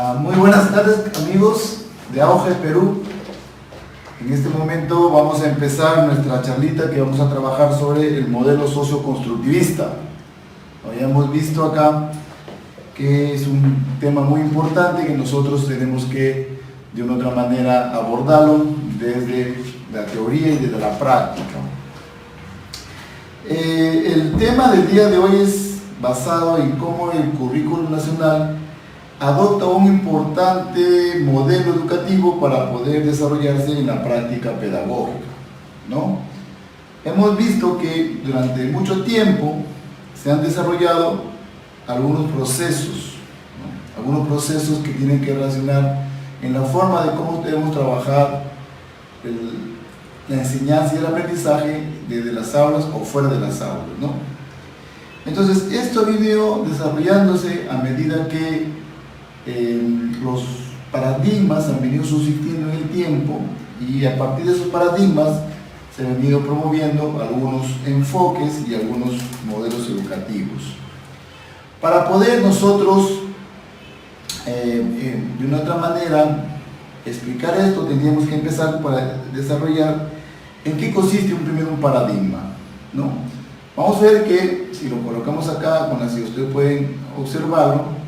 Muy buenas tardes, amigos de Auge Perú. En este momento vamos a empezar nuestra charlita que vamos a trabajar sobre el modelo socioconstructivista. Habíamos visto acá que es un tema muy importante que nosotros tenemos que de una u otra manera abordarlo desde la teoría y desde la práctica. El tema del día de hoy es basado en cómo el currículo nacional adopta un importante modelo educativo para poder desarrollarse en la práctica pedagógica, ¿no? Hemos visto que durante mucho tiempo se han desarrollado algunos procesos, ¿no? Algunos procesos que tienen que relacionar en la forma de cómo debemos trabajar la enseñanza y el aprendizaje desde las aulas o fuera de las aulas, ¿no? Entonces, esto ha venido desarrollándose a medida que los paradigmas han venido subsistiendo en el tiempo, y a partir de esos paradigmas se han venido promoviendo algunos enfoques y algunos modelos educativos. Para poder nosotros de una otra manera explicar esto, tendríamos que empezar para desarrollar en qué consiste primero un paradigma, ¿no? Vamos a ver que si lo colocamos acá, con así ustedes pueden observarlo.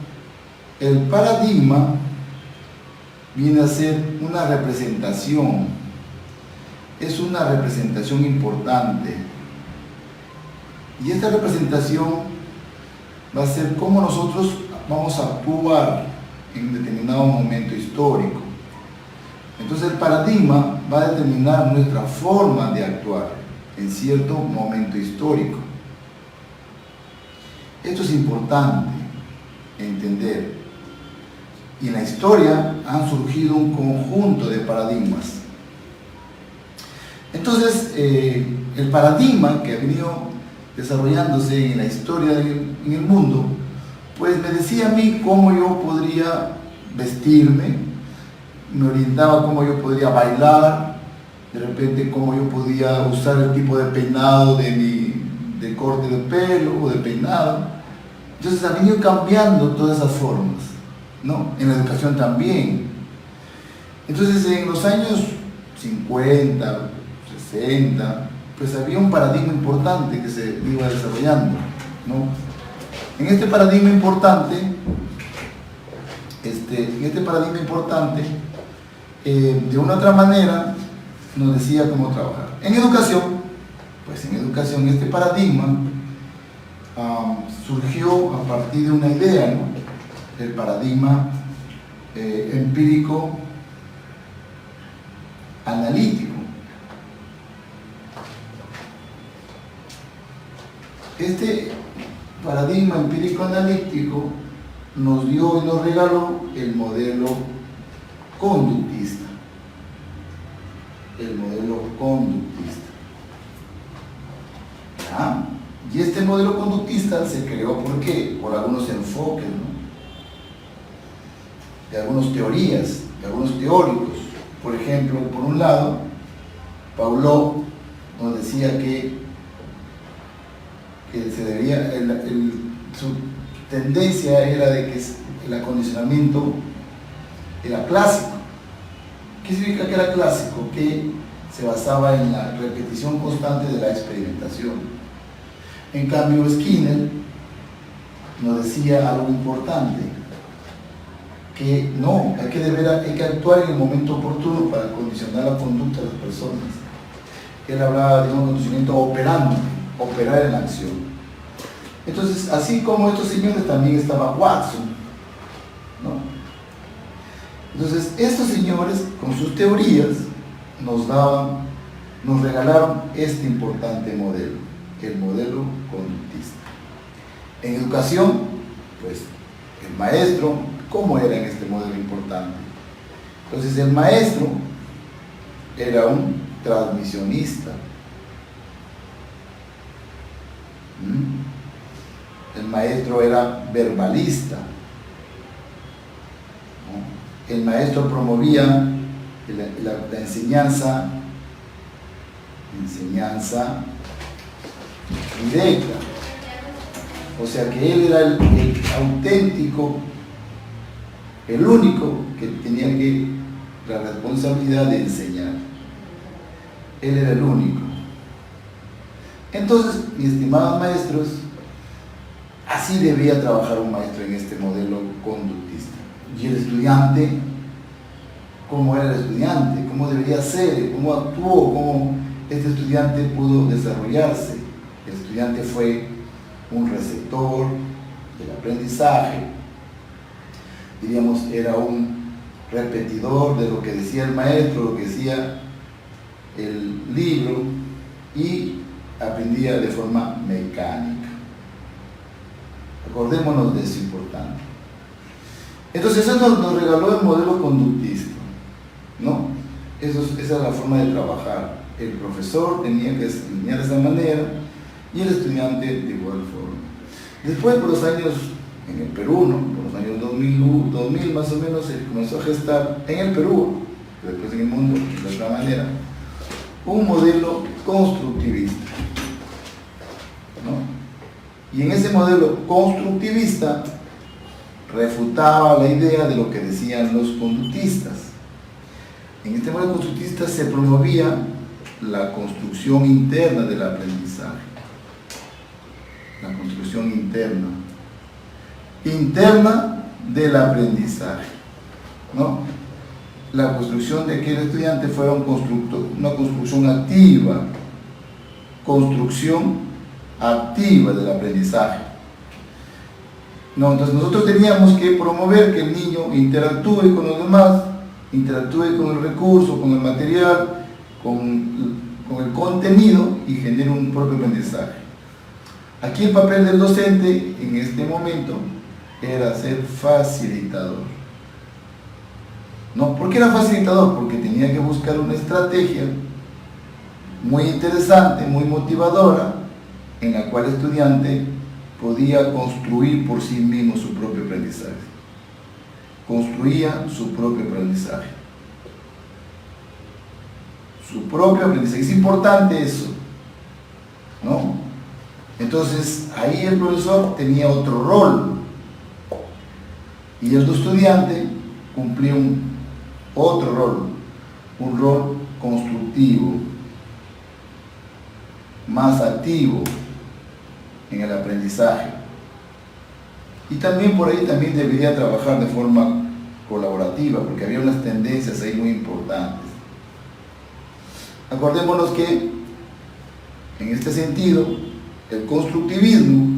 El paradigma viene a ser una representación, es una representación importante, y esta representación va a ser cómo nosotros vamos a actuar en un determinado momento histórico. Entonces el paradigma va a determinar nuestra forma de actuar en cierto momento histórico. Esto es importante entender. Y en la historia han surgido un conjunto de paradigmas. Entonces, el paradigma que ha venido desarrollándose en la historia en el mundo, pues me decía a mí cómo yo podría vestirme, me orientaba cómo yo podría bailar, de repente cómo yo podía usar el tipo de peinado de corte de pelo o de peinado. Entonces ha venido cambiando todas esas formas, ¿no? En la educación también. Entonces en los años 50, 60, pues había un paradigma importante que se iba desarrollando, ¿no? En este paradigma importante, de una otra manera nos decía cómo trabajar. En educación, pues en educación este paradigma surgió a partir de una idea, ¿no? El paradigma empírico analítico. Este paradigma empírico analítico nos dio y nos regaló el modelo conductista. El modelo conductista. ¿Ya? Y este modelo conductista se creó ¿por qué? Por algunos enfoques, ¿no? De algunas teorías, de algunos teóricos. Por ejemplo, por un lado, Paulo nos decía que se debía, su tendencia era de que el acondicionamiento era clásico. ¿Qué significa que era clásico? Que se basaba en la repetición constante de la experimentación. En cambio, Skinner nos decía algo importante, que no, hay que actuar en el momento oportuno para condicionar la conducta de las personas. Él hablaba de un condicionamiento operando, operar en la acción. Entonces, así como estos señores, también estaba Watson, ¿no? Entonces, estos señores, con sus teorías, nos regalaron este importante modelo, el modelo conductista. En educación, pues, el maestro, ¿cómo era en este modelo importante? Entonces, el maestro era un transmisionista. El maestro era verbalista. El maestro promovía la enseñanza directa. O sea que él era el auténtico el único que tenía la responsabilidad de enseñar. Él era el único. Entonces, mis estimados maestros, así debía trabajar un maestro en este modelo conductista. Y el estudiante, ¿cómo era el estudiante? ¿Cómo debería ser? ¿Cómo actuó? ¿Cómo este estudiante pudo desarrollarse? El estudiante fue un receptor del aprendizaje, diríamos, era un repetidor de lo que decía el maestro, lo que decía el libro, y aprendía de forma mecánica. Acordémonos de eso importante. Entonces eso nos regaló el modelo conductista, ¿no? Esa es la forma de trabajar. El profesor tenía que enseñar de esa manera y el estudiante de igual forma. Después, por los años, en el Perú, ¿no? Por los años 2000 más o menos, se comenzó a gestar en el Perú, después en el mundo de otra manera, un modelo constructivista, ¿no? Y en ese modelo constructivista refutaba la idea de lo que decían los conductistas. En este modelo constructivista se promovía la construcción interna del aprendizaje. La construcción interna del aprendizaje, ¿no? La construcción de que el estudiante fuera un constructor, una construcción activa, del aprendizaje. No, entonces nosotros teníamos que promover que el niño interactúe con los demás, interactúe con el recurso, con el material, con el contenido y genere un propio aprendizaje. Aquí el papel del docente en este momento era ser facilitador. ¿No? ¿Por qué era facilitador? Porque tenía que buscar una estrategia muy interesante, muy motivadora, en la cual el estudiante podía construir por sí mismo su propio aprendizaje. Construía su propio aprendizaje. Su propio aprendizaje. Es importante eso, ¿no? Entonces, ahí el profesor tenía otro rol y el estudiante cumplía otro rol, un rol constructivo, más activo en el aprendizaje. Y también por ahí también debería trabajar de forma colaborativa, porque había unas tendencias ahí muy importantes. Acordémonos que en este sentido el constructivismo,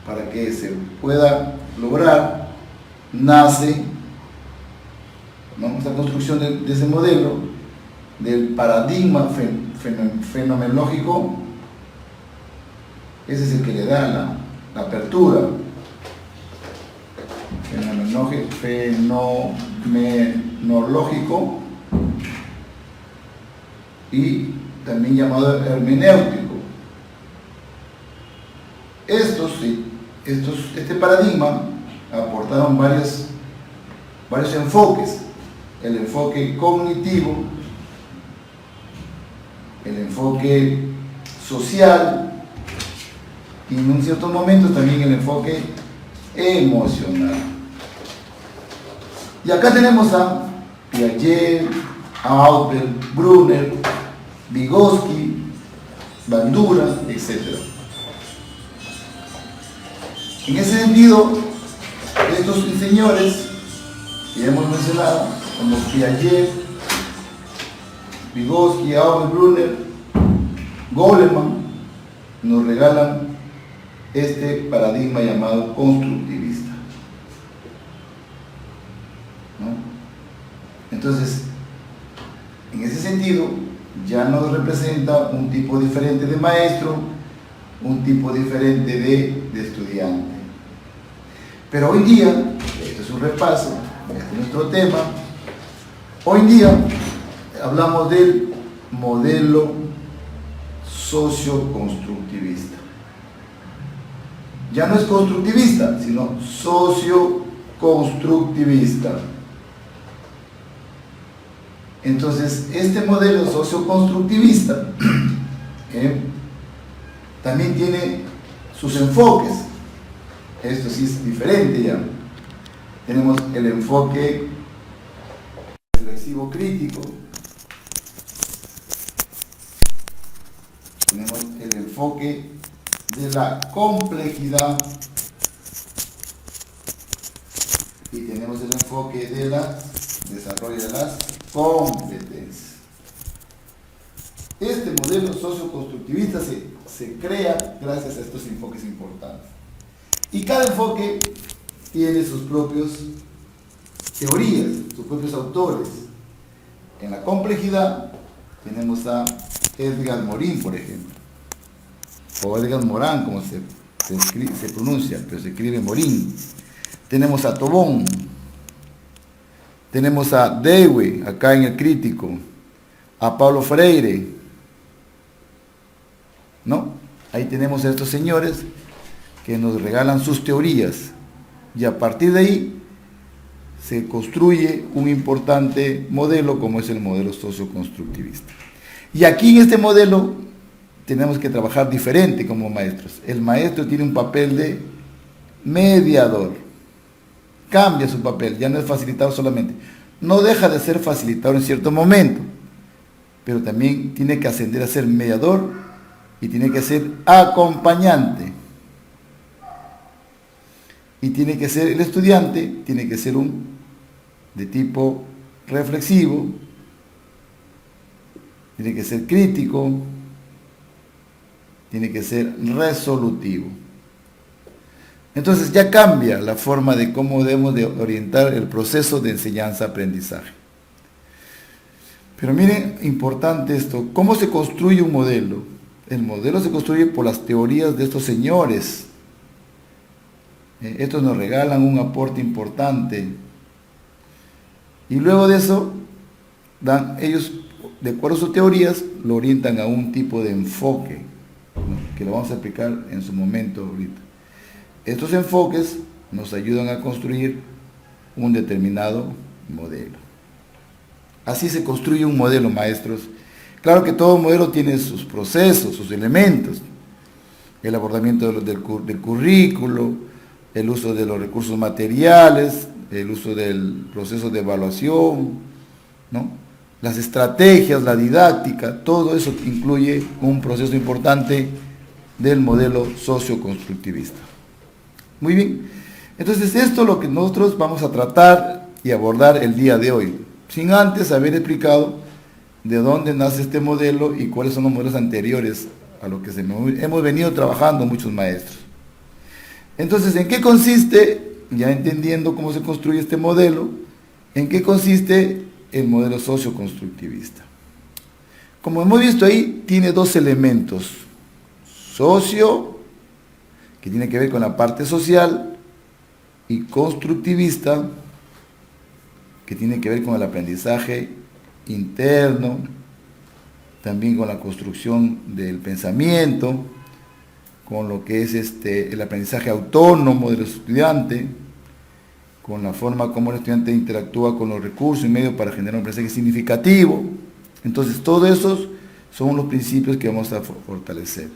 para que se pueda lograr, nace, ¿no?, esta construcción de ese modelo del paradigma fenomenológico. Ese es el que le da la apertura. Fenomenológico y también llamado hermenéutico. Este paradigma aportaron varios enfoques: el enfoque cognitivo, el enfoque social y en un cierto momento también el enfoque emocional. Y acá tenemos a Piaget, Ausubel, Brunner, Vygotsky, Bandura, etc. En ese sentido, estos señores que ya hemos mencionado, como Piaget, Vygotsky, Ausubel, Brunner, Goleman, nos regalan este paradigma llamado constructivista, ¿no? Entonces, en ese sentido, ya nos representa un tipo diferente de maestro, un tipo diferente de estudiante. Pero hoy día, este es un repaso, este es nuestro tema, hoy día hablamos del modelo socioconstructivista. Ya no es constructivista, sino socioconstructivista. Entonces, este modelo socioconstructivista también tiene sus enfoques. Esto sí es diferente ya. Tenemos el enfoque reflexivo crítico. Tenemos el enfoque de la complejidad. Y tenemos el enfoque de la desarrollo de las competencias. Este modelo socioconstructivista se crea gracias a estos enfoques importantes. Y cada enfoque tiene sus propias teorías, sus propios autores. En la complejidad tenemos a Edgar Morin, por ejemplo, o Edgar Morán, como se pronuncia, pero se escribe Morin. Tenemos a Tobón, tenemos a Dewey, acá en el crítico, a Paulo Freire, ¿no? Ahí tenemos a estos señores que nos regalan sus teorías y a partir de ahí se construye un importante modelo como es el modelo socioconstructivista. Y aquí en este modelo tenemos que trabajar diferente como maestros. El maestro tiene un papel de mediador, cambia su papel, ya no es facilitador solamente. No deja de ser facilitador en cierto momento, pero también tiene que ascender a ser mediador y tiene que ser acompañante. Y tiene que ser el estudiante, tiene que ser de tipo reflexivo, tiene que ser crítico, tiene que ser resolutivo. Entonces ya cambia la forma de cómo debemos de orientar el proceso de enseñanza-aprendizaje. Pero miren, importante esto, ¿cómo se construye un modelo? El modelo se construye por las teorías de estos señores. Estos nos regalan un aporte importante. Y luego de eso, ellos, de acuerdo a sus teorías, lo orientan a un tipo de enfoque, ¿no? Que lo vamos a explicar en su momento ahorita. Estos enfoques nos ayudan a construir un determinado modelo. Así se construye un modelo, maestros. Claro que todo modelo tiene sus procesos, sus elementos. El abordamiento del currículo, el uso de los recursos materiales, el uso del proceso de evaluación, ¿no? Las estrategias, la didáctica, todo eso incluye un proceso importante del modelo socioconstructivista. Muy bien, entonces esto es lo que nosotros vamos a tratar y abordar el día de hoy, sin antes haber explicado de dónde nace este modelo y cuáles son los modelos anteriores a lo que hemos venido trabajando muchos maestros. Entonces, ¿en qué consiste, ya entendiendo cómo se construye este modelo, en qué consiste el modelo socioconstructivista? Como hemos visto ahí, tiene dos elementos: socio, que tiene que ver con la parte social, y constructivista, que tiene que ver con el aprendizaje interno, también con la construcción del pensamiento, con lo que es el aprendizaje autónomo del estudiante, con la forma como el estudiante interactúa con los recursos y medios para generar un aprendizaje significativo. Entonces, todos esos son los principios que vamos a fortalecer.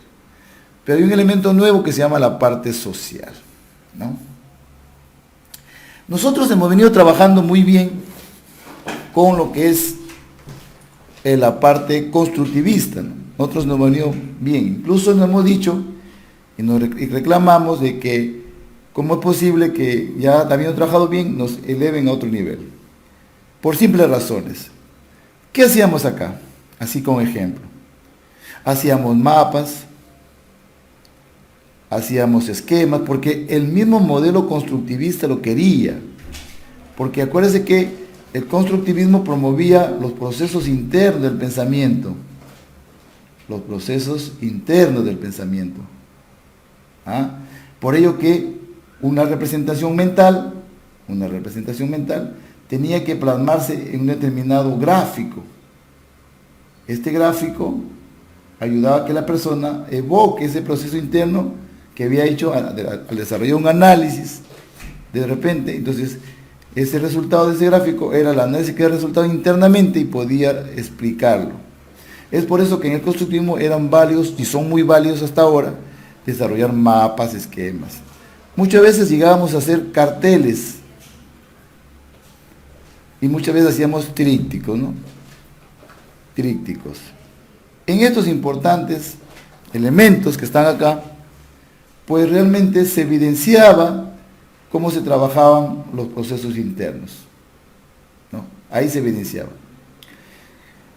Pero hay un elemento nuevo que se llama la parte social, ¿no? Nosotros hemos venido trabajando muy bien con lo que es la parte constructivista, ¿no? Nosotros nos hemos venido bien, incluso nos hemos dicho y reclamamos de que cómo es posible que ya habiendo trabajado bien nos eleven a otro nivel, por simples razones. ¿Qué hacíamos acá? Así como ejemplo, hacíamos mapas, hacíamos esquemas, porque el mismo modelo constructivista lo quería, porque acuérdense que el constructivismo promovía los procesos internos del pensamiento, ¿Ah? Por ello que una representación mental tenía que plasmarse en un determinado gráfico. Este gráfico ayudaba a que la persona evoque ese proceso interno que había hecho al desarrollar un análisis de repente. Entonces, ese resultado de ese gráfico era el análisis que había resultado internamente y podía explicarlo. Es por eso que en el constructivismo eran válidos y son muy válidos hasta ahora desarrollar mapas, esquemas. Muchas veces llegábamos a hacer carteles y muchas veces hacíamos trípticos, ¿no? Trípticos. En estos importantes elementos que están acá, pues realmente se evidenciaba cómo se trabajaban los procesos internos, ¿no? Ahí se evidenciaba.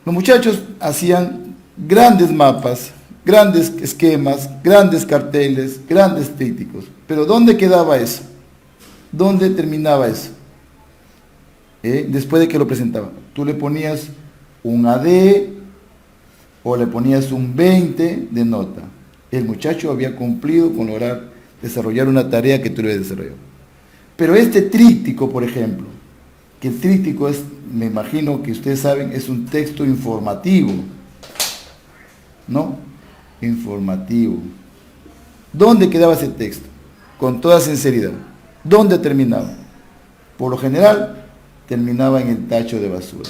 Los muchachos hacían grandes mapas, grandes esquemas, grandes carteles, grandes trípticos. Pero ¿dónde quedaba eso? ¿Dónde terminaba eso? Después de que lo presentaban. Tú le ponías un AD o le ponías un 20 de nota. El muchacho había cumplido con lograr desarrollar una tarea que tú le habías desarrollado. Pero este tríptico, por ejemplo, que el tríptico es, me imagino que ustedes saben, es un texto informativo, ¿no? Informativo. ¿Dónde quedaba ese texto? Con toda sinceridad. ¿Dónde terminaba? Por lo general, terminaba en el tacho de basura.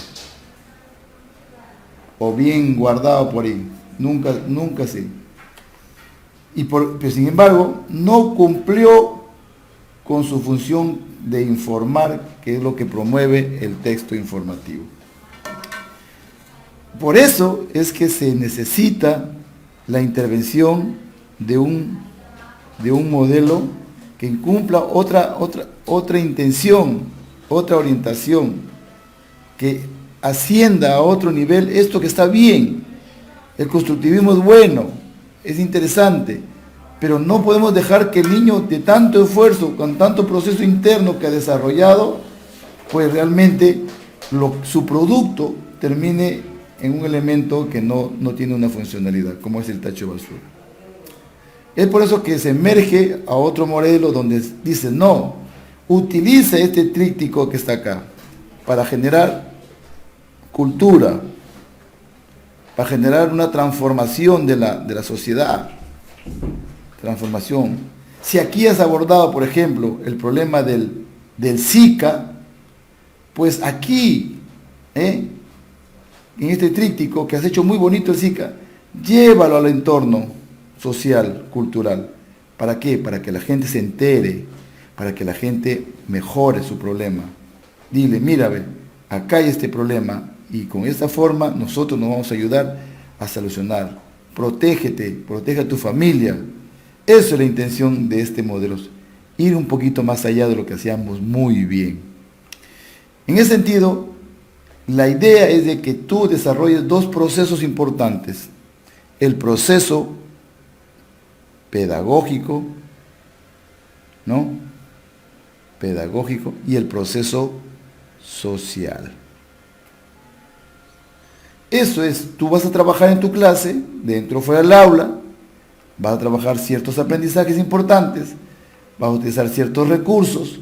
O bien guardado por ahí. Nunca sí. Pero sin embargo, no cumplió con su función de informar, que es lo que promueve el texto informativo. Por eso es que se necesita la intervención de un modelo que cumpla otra intención, otra orientación, que ascienda a otro nivel esto que está bien. El constructivismo es bueno, es interesante, pero no podemos dejar que el niño de tanto esfuerzo, con tanto proceso interno que ha desarrollado, pues realmente su producto termine en un elemento que no tiene una funcionalidad, como es el tacho de basura. Es por eso que se emerge a otro modelo donde dice, no, utiliza este tríptico que está acá para generar cultura, para generar una transformación de la sociedad. Transformación. Si aquí has abordado, por ejemplo, el problema del Zika, pues aquí, en este tríptico que has hecho muy bonito el Zika, llévalo al entorno social, cultural. ¿Para qué? Para que la gente se entere, para que la gente mejore su problema. Dile, mira, ve, acá hay este problema y con esta forma nosotros nos vamos a ayudar a solucionar. Protégete, protege a tu familia. Eso es la intención de este modelo, ir un poquito más allá de lo que hacíamos muy bien. En ese sentido, la idea es de que tú desarrolles dos procesos importantes. El proceso pedagógico, ¿no? Pedagógico y el proceso social. Eso es, tú vas a trabajar en tu clase, dentro o fuera del aula, vas a trabajar ciertos aprendizajes importantes, vas a utilizar ciertos recursos,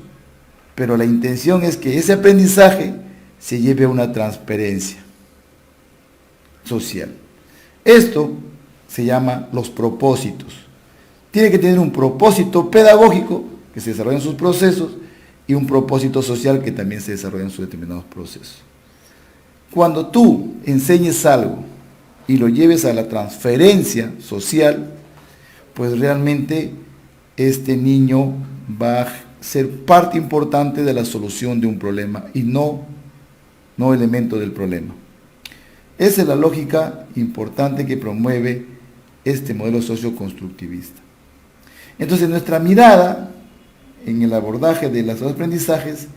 pero la intención es que ese aprendizaje se lleve a una transferencia social. Esto se llama los propósitos. Tiene que tener un propósito pedagógico que se desarrolla en sus procesos y un propósito social que también se desarrolla en sus determinados procesos. Cuando tú enseñes algo y lo lleves a la transferencia social, pues realmente este niño va a ser parte importante de la solución de un problema y no elemento del problema. Esa es la lógica importante que promueve este modelo socioconstructivista. Entonces, nuestra mirada en el abordaje de los aprendizajes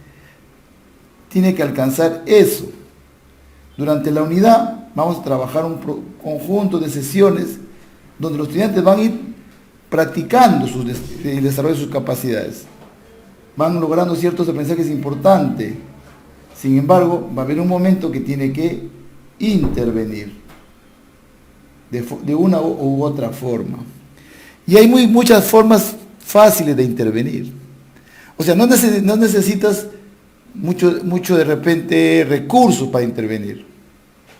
tiene que alcanzar eso. Durante la unidad vamos a trabajar un conjunto de sesiones donde los estudiantes van a ir practicando el desarrollo de sus capacidades. Van logrando ciertos aprendizajes importantes. Sin embargo, va a haber un momento que tiene que intervenir de una u otra forma. Y hay muchas formas fáciles de intervenir. O sea, no necesitas mucho de repente recursos para intervenir.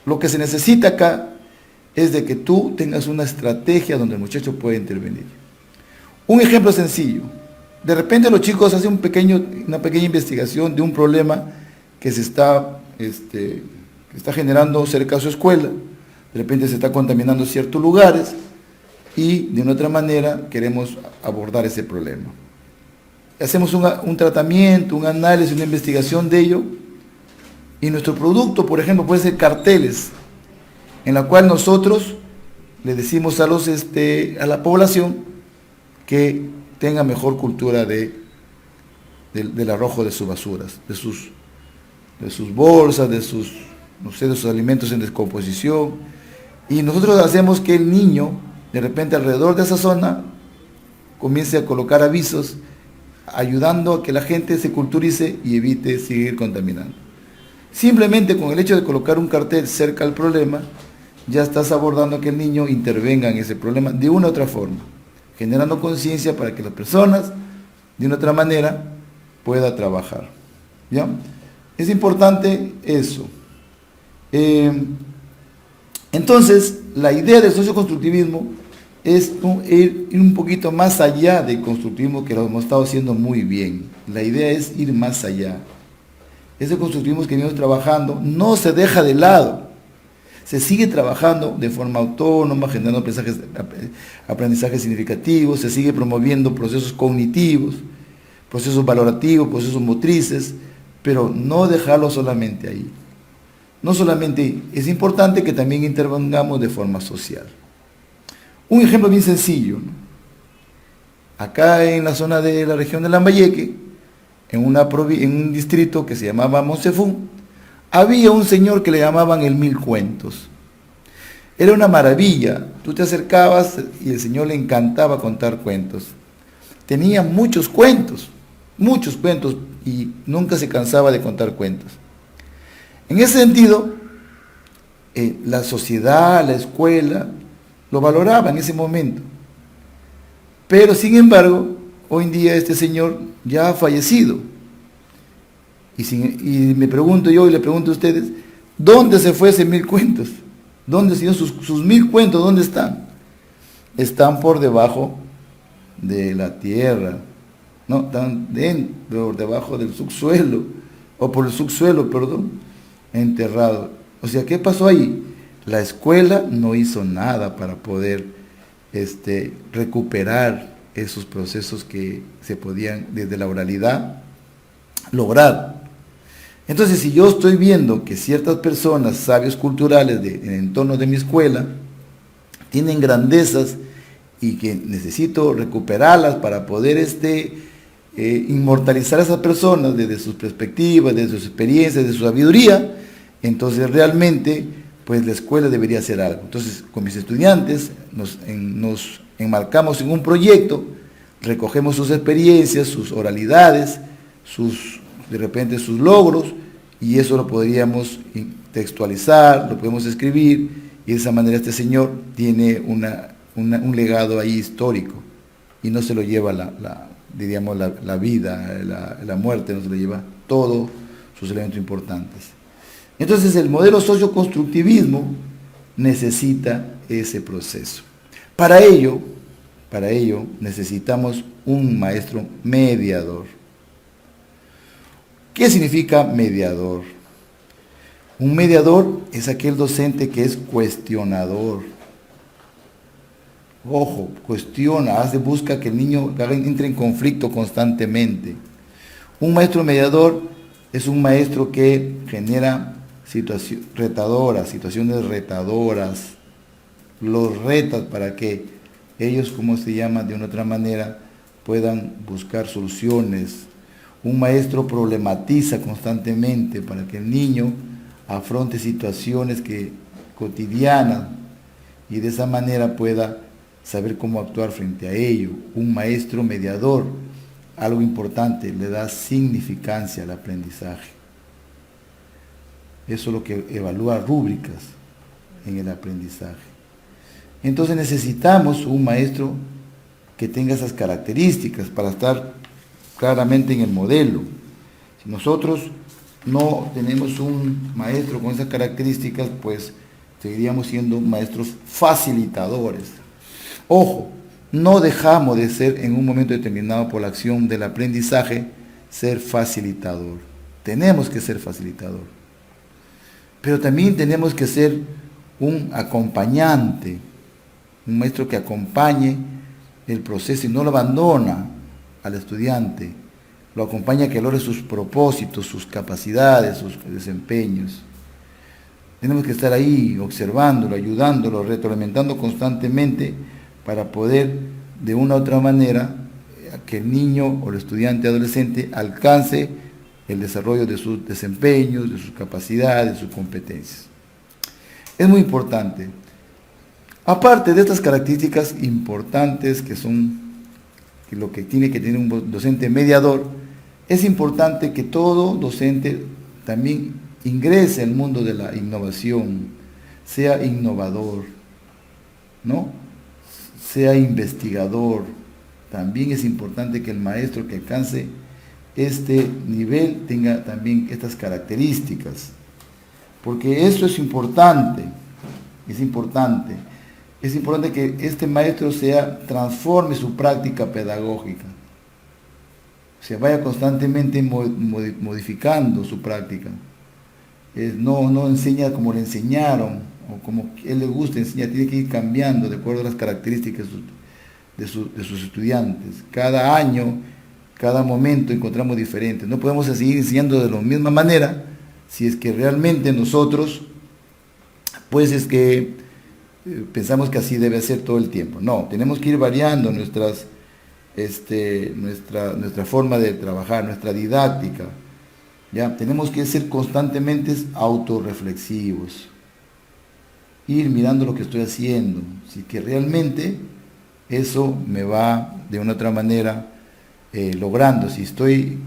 Lo que se necesita acá es de que tú tengas una estrategia donde el muchacho pueda intervenir. Un ejemplo sencillo. De repente los chicos hacen una pequeña investigación de un problema que se está generando cerca de su escuela. De repente se está contaminando ciertos lugares y de una otra manera queremos abordar ese problema. Hacemos un tratamiento, un análisis, una investigación de ello, Y nuestro producto, por ejemplo, puede ser carteles, en la cual nosotros le decimos a la población que tenga mejor cultura del arrojo de sus basuras, de sus bolsas, de sus alimentos en descomposición. Y nosotros hacemos que el niño, de repente alrededor de esa zona, comience a colocar avisos, ayudando a que la gente se culturice y evite seguir contaminando. Simplemente con el hecho de colocar un cartel cerca al problema, ya estás abordando que el niño intervenga en ese problema de una u otra forma, generando conciencia para que las personas, de una u otra manera, puedan trabajar. ¿Ya? Es importante eso. Entonces, la idea del socioconstructivismo es ir un poquito más allá del constructivismo, que lo hemos estado haciendo muy bien. La idea es ir más allá. Ese constructivismo que venimos trabajando no se deja de lado. Se sigue trabajando de forma autónoma, generando aprendizajes significativos, se sigue promoviendo procesos cognitivos, procesos valorativos, procesos motrices, pero no dejarlo solamente ahí. No solamente, es importante que también intervengamos de forma social. Un ejemplo bien sencillo, ¿no? Acá en la zona de la región de Lambayeque, en un distrito que se llamaba Monsefún, había un señor que le llamaban el Mil Cuentos. Era una maravilla, tú te acercabas y el señor le encantaba contar cuentos. Tenía muchos cuentos y nunca se cansaba de contar cuentos. En ese sentido, la sociedad, la escuela, lo valoraba en ese momento. Pero sin embargo, hoy en día este señor ya ha fallecido. Y me pregunto yo y le pregunto a ustedes, ¿dónde se fue ese Mil Cuentos? ¿Dónde se sus 1000 cuentos? ¿Dónde están? Están por debajo de la tierra, no, están por debajo del subsuelo, o por el subsuelo, perdón, enterrado. O sea, ¿qué pasó ahí? La escuela no hizo nada para poder recuperar esos procesos que se podían desde la oralidad lograr. Entonces, si yo estoy viendo que ciertas personas, sabios culturales en el entorno de mi escuela, tienen grandezas y que necesito recuperarlas para poder inmortalizar a esas personas desde sus perspectivas, desde sus experiencias, desde su sabiduría, entonces realmente pues la escuela debería hacer algo. Entonces con mis estudiantes nos enmarcamos en un proyecto, recogemos sus experiencias, sus oralidades, de repente sus logros, y eso lo podríamos textualizar, lo podemos escribir, y de esa manera este señor tiene un legado ahí histórico, y no se lo lleva la vida, la muerte, no se lo lleva todos sus elementos importantes. Entonces el modelo socioconstructivismo necesita ese proceso. Para ello necesitamos un maestro mediador. ¿Qué significa mediador? Un mediador es aquel docente que es cuestionador. Ojo, cuestiona, busca que el niño entre en conflicto constantemente. Un maestro mediador es un maestro que genera situaciones retadoras, los retas para que ellos, de una otra manera, puedan buscar soluciones. Un maestro problematiza constantemente para que el niño afronte situaciones cotidianas y de esa manera pueda saber cómo actuar frente a ello. Un maestro mediador, algo importante, le da significancia al aprendizaje. Eso es lo que evalúa rúbricas en el aprendizaje. Entonces necesitamos un maestro que tenga esas características para estar claramente en el modelo. Si nosotros no tenemos un maestro con esas características, pues seguiríamos siendo maestros facilitadores. Ojo, no dejamos de ser en un momento determinado por la acción del aprendizaje, ser facilitador. Tenemos que ser facilitador. Pero también tenemos que ser un acompañante, un maestro que acompañe el proceso y no lo abandona al estudiante, lo acompaña a que logre sus propósitos, sus capacidades, sus desempeños. Tenemos que estar ahí observándolo, ayudándolo, retroalimentando constantemente para poder de una u otra manera que el niño o el estudiante adolescente alcance el desarrollo de sus desempeños, de sus capacidades, de sus competencias. Es muy importante. Aparte de estas características importantes que son lo que tiene que tener un docente mediador, es importante que todo docente también ingrese al mundo de la innovación, sea innovador, ¿no? Sea investigador. También es importante que el maestro que alcance este nivel tenga también estas características, porque eso es importante, es importante. Es importante que este maestro transforme su práctica pedagógica, se vaya constantemente modificando su práctica. No enseña como le enseñaron, o como él le gusta enseñar, tiene que ir cambiando de acuerdo a las características de sus estudiantes. Cada año, cada momento encontramos diferentes. No podemos seguir enseñando de la misma manera si es que realmente nosotros, pues es que pensamos que así debe ser todo el tiempo. No, tenemos que ir variando nuestra forma de trabajar, nuestra didáctica. ¿Ya? Tenemos que ser constantemente autorreflexivos. Ir mirando lo que estoy haciendo. Si que realmente eso me va de una u otra manera logrando. Si estoy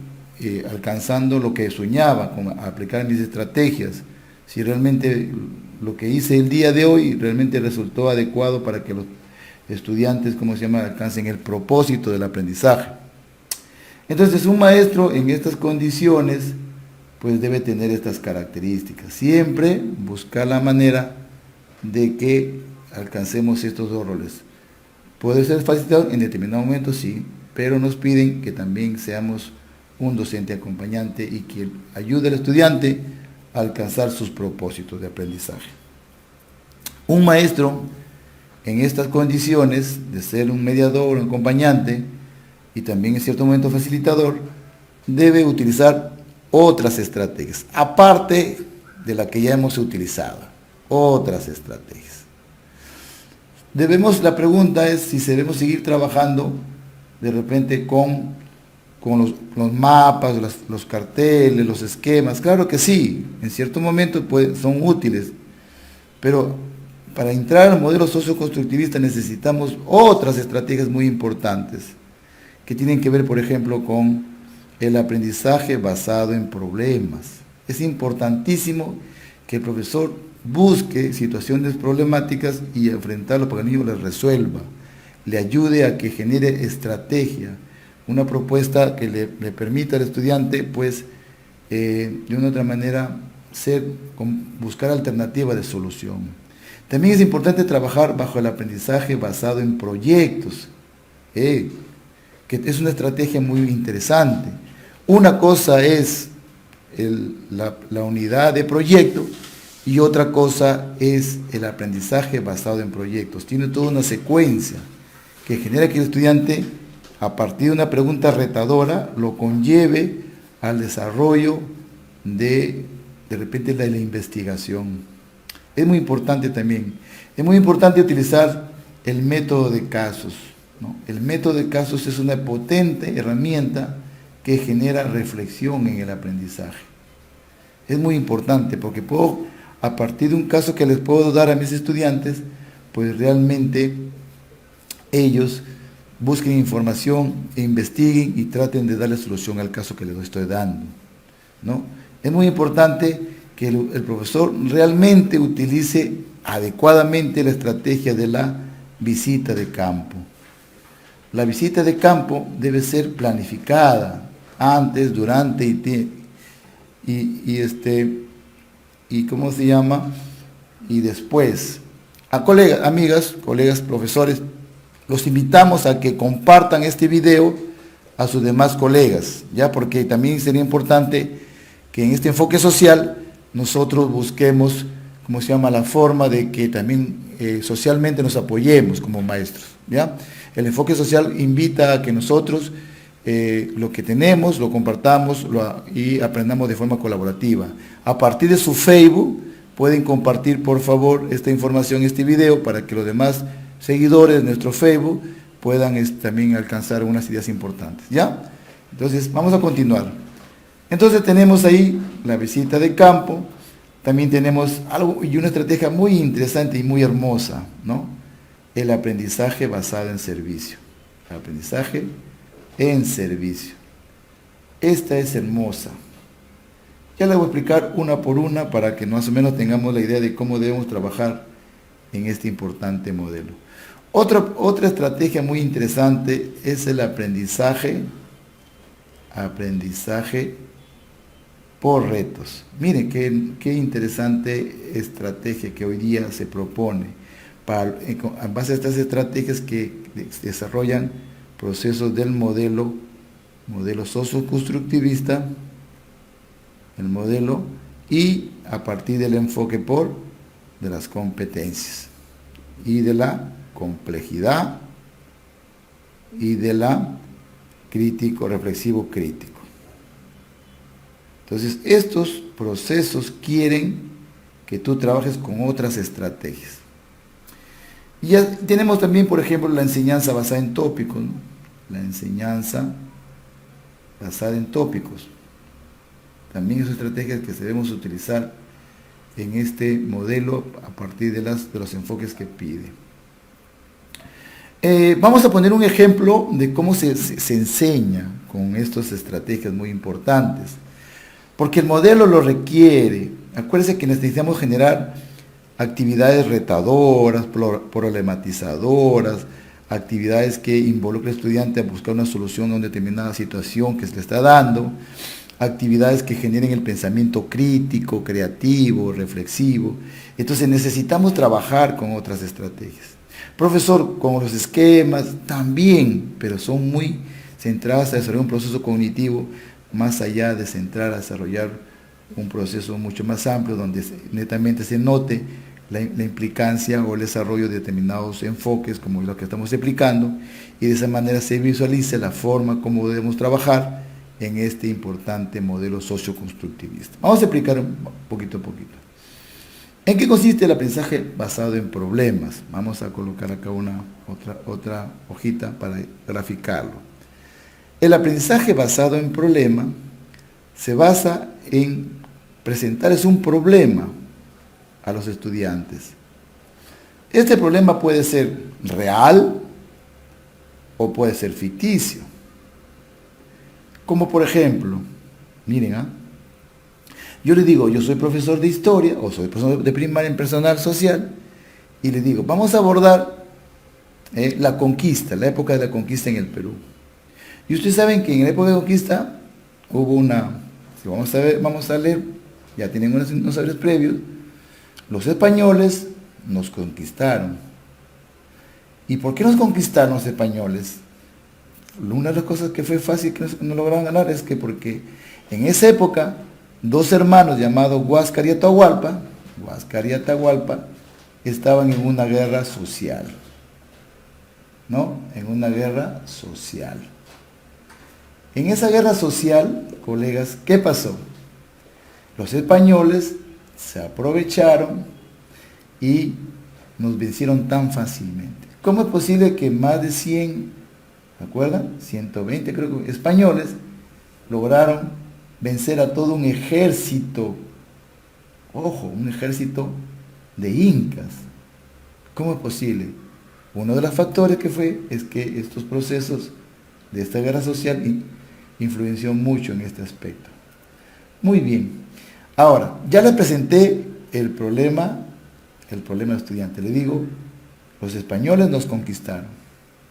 alcanzando lo que soñaba, con aplicar mis estrategias. Si realmente lo que hice el día de hoy realmente resultó adecuado para que los estudiantes, alcancen el propósito del aprendizaje. Entonces, un maestro en estas condiciones, pues debe tener estas características. Siempre buscar la manera de que alcancemos estos dos roles. Puede ser facilitado en determinado momento, sí, pero nos piden que también seamos un docente acompañante y que ayude al estudiante a alcanzar sus propósitos de aprendizaje. Un maestro en estas condiciones de ser un mediador, un acompañante y también en cierto momento facilitador, debe utilizar otras estrategias, aparte de la que ya hemos utilizado, otras estrategias. La pregunta es si debemos seguir trabajando de repente con los mapas, los carteles, los esquemas. Claro que sí, en cierto momento son útiles, pero para entrar al modelo socioconstructivista necesitamos otras estrategias muy importantes, que tienen que ver, por ejemplo, con el aprendizaje basado en problemas. Es importantísimo que el profesor busque situaciones problemáticas y enfrentarlo para que el niño las resuelva, le ayude a que genere estrategia, una propuesta que le permita al estudiante, pues, de una u otra manera, buscar alternativas de solución. También es importante trabajar bajo el aprendizaje basado en proyectos, que es una estrategia muy interesante. Una cosa es la unidad de proyecto y otra cosa es el aprendizaje basado en proyectos. Tiene toda una secuencia que genera que el estudiante, a partir de una pregunta retadora, lo conlleve al desarrollo de repente, la investigación. Es muy importante también. Es muy importante utilizar el método de casos, ¿no? El método de casos es una potente herramienta que genera reflexión en el aprendizaje. Es muy importante porque a partir de un caso que les puedo dar a mis estudiantes, pues realmente ellos busquen información e investiguen y traten de darle solución al caso que les estoy dando, ¿no? Es muy importante que el profesor realmente utilice adecuadamente la estrategia de la visita de campo. La visita de campo debe ser planificada antes, durante y después. A colegas, amigas, colegas, profesores, los invitamos a que compartan este video a sus demás colegas, ya, porque también sería importante que en este enfoque social nosotros busquemos, la forma de que también socialmente nos apoyemos como maestros, ¿ya? El enfoque social invita a que nosotros lo que tenemos, lo compartamos y aprendamos de forma colaborativa. A partir de su Facebook, pueden compartir por favor esta información, este video, para que los demás seguidores de nuestro Facebook puedan también alcanzar unas ideas importantes, ¿ya? Entonces, vamos a continuar. Entonces tenemos ahí la visita de campo, también tenemos algo y una estrategia muy interesante y muy hermosa, ¿no? El aprendizaje basado en servicio. El aprendizaje en servicio. Esta es hermosa. Ya la voy a explicar una por una para que más o menos tengamos la idea de cómo debemos trabajar en este importante modelo. Otra estrategia muy interesante es el aprendizaje por retos. Miren qué interesante estrategia que hoy día se propone en base a estas estrategias que desarrollan procesos del modelo socioconstructivista, el modelo, y a partir del enfoque de las competencias y de la complejidad y de la reflexivo crítico. Entonces, estos procesos quieren que tú trabajes con otras estrategias. Y ya tenemos también, por ejemplo, la enseñanza basada en tópicos, ¿no? La enseñanza basada en tópicos. También es estrategias que debemos utilizar en este modelo a partir de los enfoques que pide. Vamos a poner un ejemplo de cómo se enseña con estas estrategias muy importantes. Porque el modelo lo requiere. Acuérdense que necesitamos generar actividades retadoras, problematizadoras, actividades que involucren al estudiante a buscar una solución a una determinada situación que se le está dando, actividades que generen el pensamiento crítico, creativo, reflexivo. Entonces necesitamos trabajar con otras estrategias. Profesor, con los esquemas también, pero son muy centradas a desarrollar un proceso cognitivo más allá de centrar a desarrollar un proceso mucho más amplio donde netamente se note la implicancia o el desarrollo de determinados enfoques como lo que estamos explicando, y de esa manera se visualice la forma como debemos trabajar en este importante modelo socioconstructivista. Vamos a explicar poquito a poquito. ¿En qué consiste el aprendizaje basado en problemas? Vamos a colocar acá otra hojita para graficarlo. El aprendizaje basado en problema se basa en presentarles un problema a los estudiantes. Este problema puede ser real o puede ser ficticio. Como por ejemplo, miren, yo les digo, yo soy profesor de historia o soy profesor de primaria en personal social, y les digo, vamos a abordar la conquista, la época de la conquista en el Perú. Y ustedes saben que en la época de conquista hubo si vamos a leer, ya tienen unos saberes previos, los españoles nos conquistaron. ¿Y por qué nos conquistaron los españoles? Una de las cosas que fue fácil que no lograron ganar es que porque en esa época, dos hermanos llamados Huáscar y Atahualpa, estaban en una guerra social. ¿No? En una guerra social. En esa guerra social, colegas, ¿qué pasó? Los españoles se aprovecharon y nos vencieron tan fácilmente. ¿Cómo es posible que más de 100, ¿se acuerdan? 120 creo que españoles lograron vencer a todo un ejército, ojo, un ejército de incas? ¿Cómo es posible? Uno de los factores es que estos procesos de esta guerra social influenció mucho en este aspecto. Muy bien. Ahora, ya les presenté el problema estudiante. Le digo, los españoles nos conquistaron.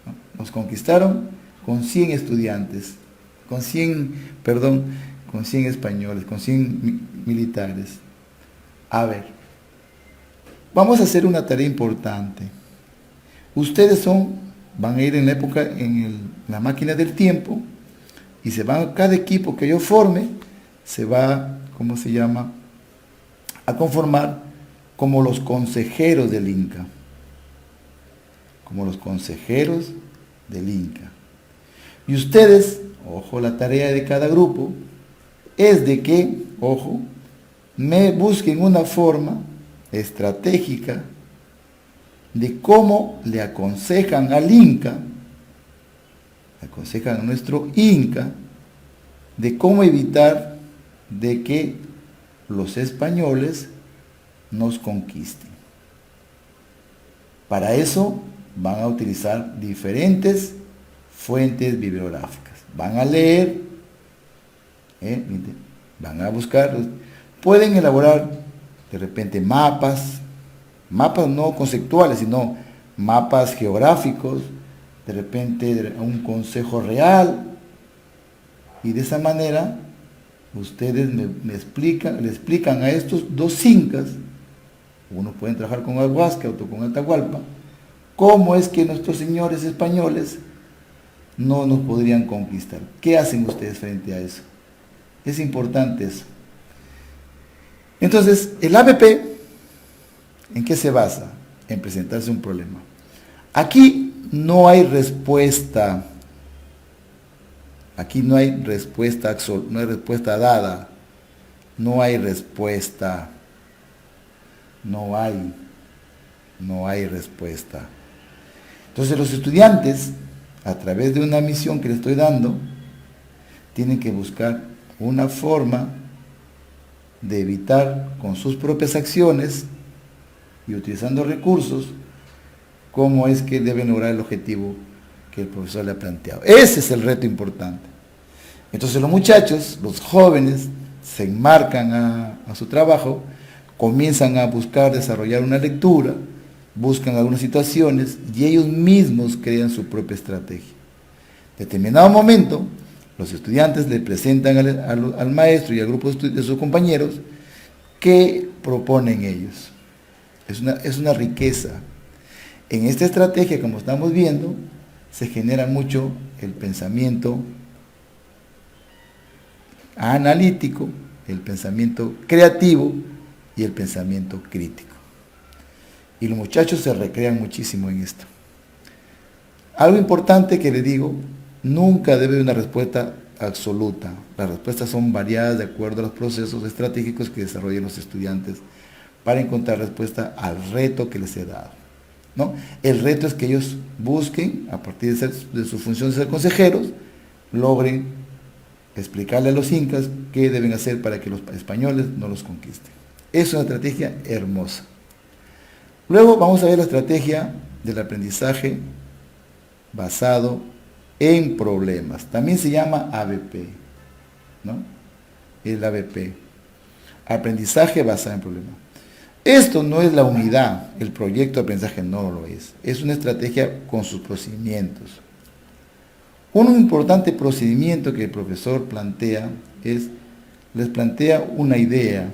¿No? Nos conquistaron con 100 estudiantes, con 100 españoles, con 100 militares. A ver, vamos a hacer una tarea importante. Ustedes van a ir en la época, la máquina del tiempo, y cada equipo que yo forme, se va, ¿cómo se llama?, a conformar como los consejeros del Inca. Como los consejeros del Inca. Y ustedes, ojo, la tarea de cada grupo es de que, ojo, me busquen una forma estratégica de cómo le aconsejan al Inca, aconsejan a nuestro Inca, de cómo evitar de que los españoles nos conquisten. Para eso van a utilizar diferentes fuentes bibliográficas. Van a leer, van a buscar, pueden elaborar de repente mapas no conceptuales, sino mapas geográficos, de repente un consejo real, y de esa manera ustedes le explican a estos dos incas, unos pueden trabajar con Ayahuasca, otro con Atahualpa, cómo es que nuestros señores españoles no nos podrían conquistar. ¿Qué hacen ustedes frente a eso? Es importante eso. Entonces, el ABP, ¿en qué se basa? En presentarse un problema. Aquí no hay respuesta. Aquí no hay respuesta dada. No hay respuesta. No hay respuesta. Entonces los estudiantes, a través de una misión que les estoy dando, tienen que buscar una forma de evitar con sus propias acciones y utilizando recursos cómo es que deben lograr el objetivo que el profesor le ha planteado. Ese es el reto importante. Entonces los muchachos, los jóvenes, se enmarcan a su trabajo, comienzan a buscar desarrollar una lectura, buscan algunas situaciones y ellos mismos crean su propia estrategia. En determinado momento, los estudiantes le presentan al maestro y al grupo de sus compañeros qué proponen ellos. Es una riqueza. En esta estrategia, como estamos viendo, se genera mucho el pensamiento analítico, el pensamiento creativo y el pensamiento crítico. Y los muchachos se recrean muchísimo en esto. Algo importante que les digo, nunca debe haber una respuesta absoluta. Las respuestas son variadas de acuerdo a los procesos estratégicos que desarrollan los estudiantes para encontrar respuesta al reto que les he dado, ¿no? El reto es que ellos busquen, a partir de su función de ser consejeros, logren explicarle a los incas qué deben hacer para que los españoles no los conquisten. Es una estrategia hermosa. Luego vamos a ver la estrategia del aprendizaje basado en problemas. También se llama ABP, ¿no? El ABP. Aprendizaje basado en problemas. Esto no es la unidad, el proyecto de aprendizaje no lo es. Es una estrategia con sus procedimientos. Un importante procedimiento que el profesor plantea les plantea una idea,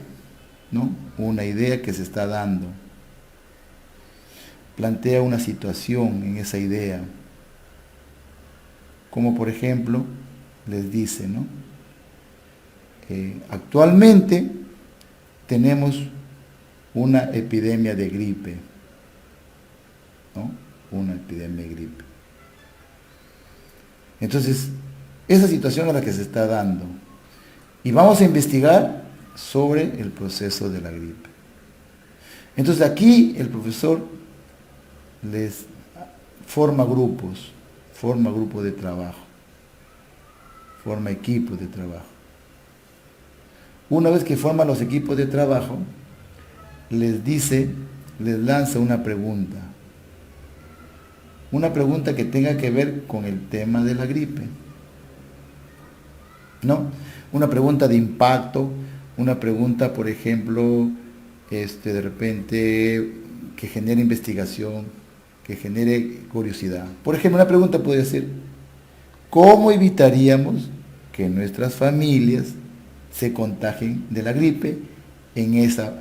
¿no? Una idea que se está dando. Plantea una situación en esa idea. Como por ejemplo, les dice, ¿no? Actualmente tenemos una epidemia de gripe, ¿no? Una epidemia de gripe. Entonces, esa situación es la que se está dando. Y vamos a investigar sobre el proceso de la gripe. Entonces aquí el profesor les forma grupos de trabajo, forma equipos de trabajo. Una vez que forman los equipos de trabajo, les lanza una pregunta que tenga que ver con el tema de la gripe, ¿no? Una pregunta de impacto, una pregunta, por ejemplo, de repente, que genere investigación, que genere curiosidad. Por ejemplo, una pregunta podría ser, ¿cómo evitaríamos que nuestras familias se contagien de la gripe en esa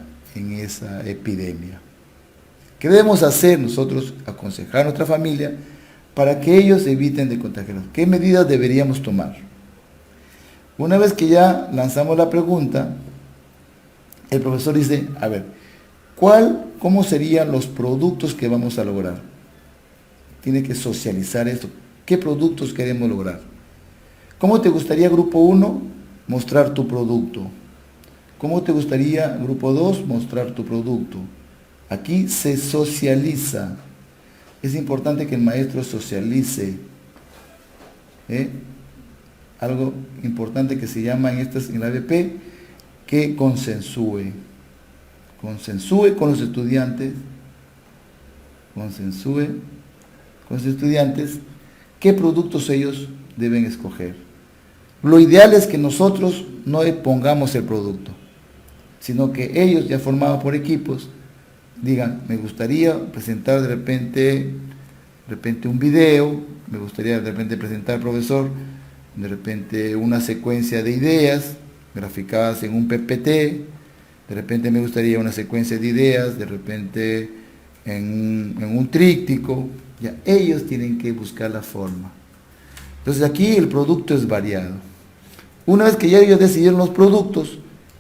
epidemia? ¿Qué debemos hacer nosotros, aconsejar a nuestra familia para que ellos eviten de contagiarnos? ¿Qué medidas deberíamos tomar? Una vez que ya lanzamos la pregunta, el profesor dice, a ver, ¿cómo serían los productos que vamos a lograr? Tiene que socializar esto. ¿Qué productos queremos lograr? ¿Cómo te gustaría, grupo 1, mostrar tu producto? ¿Cómo te gustaría, grupo 2, mostrar tu producto? Aquí se socializa. Es importante que el maestro socialice. Algo importante que se llama en la ABP, que consensúe. Consensúe con los estudiantes. Consensúe con los estudiantes qué productos ellos deben escoger. Lo ideal es que nosotros no pongamos el producto, sino que ellos, ya formados por equipos, digan, me gustaría presentar de repente un video, me gustaría de repente presentar, profesor, de repente una secuencia de ideas graficadas en un PPT, de repente me gustaría una secuencia de ideas, de repente en un tríptico. Ya ellos tienen que buscar la forma. Entonces aquí el producto es variado. Una vez que ya ellos decidieron los productos,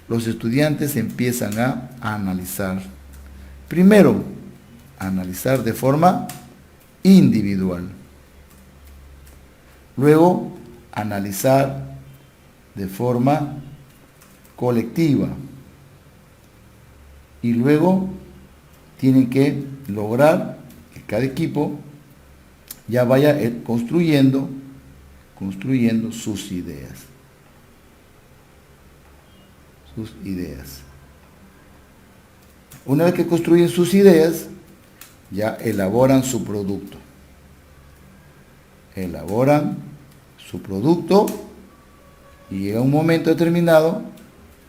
los estudiantes empiezan a analizar. Primero, analizar de forma individual. Luego, analizar de forma colectiva. Y luego tienen que lograr que cada equipo ya vaya construyendo sus ideas. Una vez que construyen sus ideas, ya elaboran su producto. Elaboran su producto y llega un momento determinado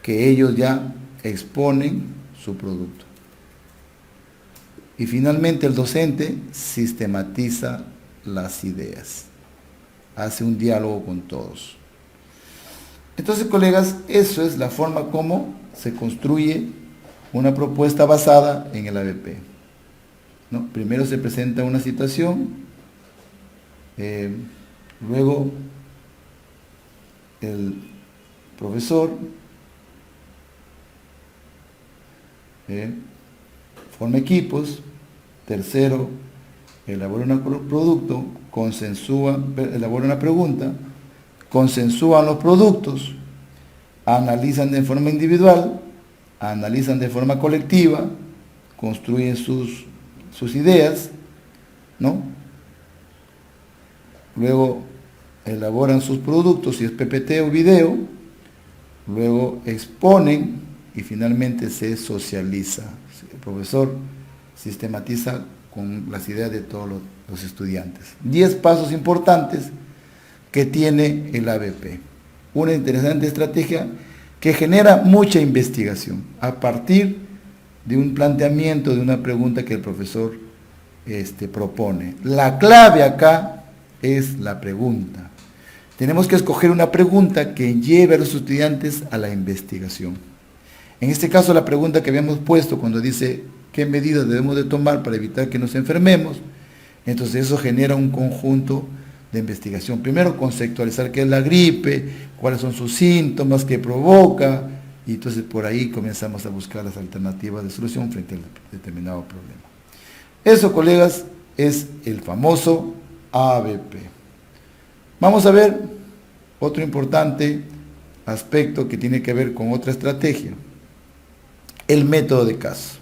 que ellos ya exponen su producto. Y finalmente el docente sistematiza las ideas. Hace un diálogo con todos. Entonces, colegas, eso es la forma como se construye una propuesta basada en el ABP. ¿No? Primero se presenta una situación, luego el profesor forma equipos, tercero, elabora un producto, elabora una pregunta, consensúan los productos, analizan de forma individual, analizan de forma colectiva, construyen sus ideas, ¿no? Luego elaboran sus productos, si es PPT o video, luego exponen y finalmente se socializa. El profesor sistematiza con las ideas de todos los estudiantes. 10 pasos importantes que tiene el ABP. Una interesante estrategia que genera mucha investigación a partir de un planteamiento, de una pregunta que el profesor propone. La clave acá es la pregunta. Tenemos que escoger una pregunta que lleve a los estudiantes a la investigación. En este caso, la pregunta que habíamos puesto cuando dice qué medidas debemos de tomar para evitar que nos enfermemos, entonces eso genera un conjunto de investigación. Primero, conceptualizar qué es la gripe, cuáles son sus síntomas, qué provoca, y entonces por ahí comenzamos a buscar las alternativas de solución frente a determinado problema. Eso, colegas, es el famoso ABP. Vamos a ver otro importante aspecto que tiene que ver con otra estrategia, el método de caso.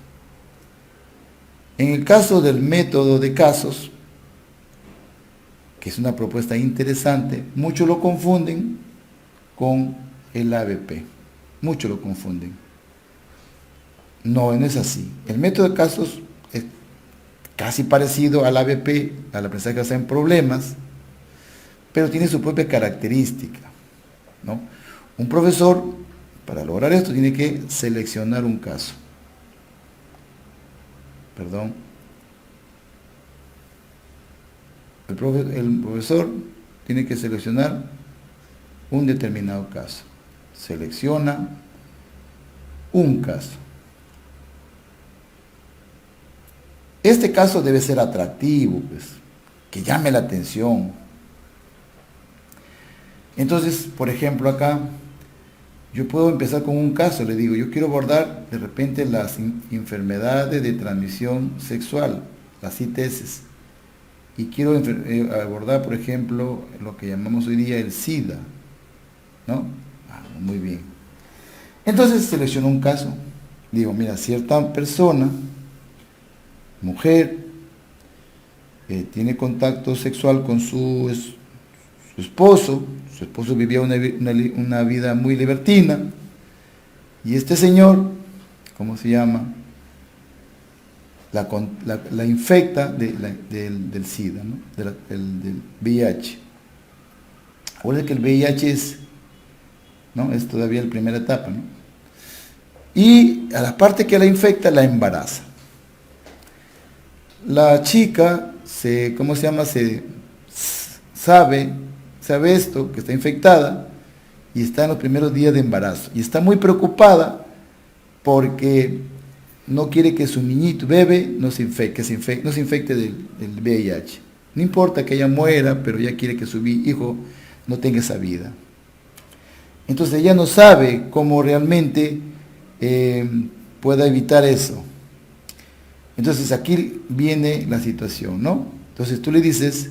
En el caso del método de casos, que es una propuesta interesante, muchos lo confunden con el ABP. Muchos lo confunden. No es así. El método de casos es casi parecido al ABP, al aprendizaje basado en problemas, pero tiene su propia característica, ¿no? Un profesor, para lograr esto, tiene que seleccionar un caso. El profesor tiene que seleccionar un determinado caso. Selecciona un caso. Este caso debe ser atractivo, pues, que llame la atención. Entonces, por ejemplo, acá, yo puedo empezar con un caso, le digo, yo quiero abordar de repente las enfermedades de transmisión sexual, las ITS. y quiero abordar, por ejemplo, lo que llamamos hoy día el SIDA, ¿no? Muy bien. Entonces selecciono un caso. Digo, mira, cierta persona, mujer, tiene contacto sexual con su esposo. Su esposo vivía una vida muy libertina. Y este señor, ¿cómo se llama? La infecta del SIDA, ¿no? Del VIH. Acuérdense que el VIH es todavía la primera etapa, ¿no? Y a la parte que la infecta, la embaraza. La chica sabe esto, que está infectada, y está en los primeros días de embarazo. Y está muy preocupada porque no quiere que su niñito, bebé, no se infecte del VIH. No importa que ella muera, pero ella quiere que su hijo no tenga esa vida. Entonces ella no sabe cómo realmente pueda evitar eso. Entonces aquí viene la situación, ¿no? Entonces tú le dices,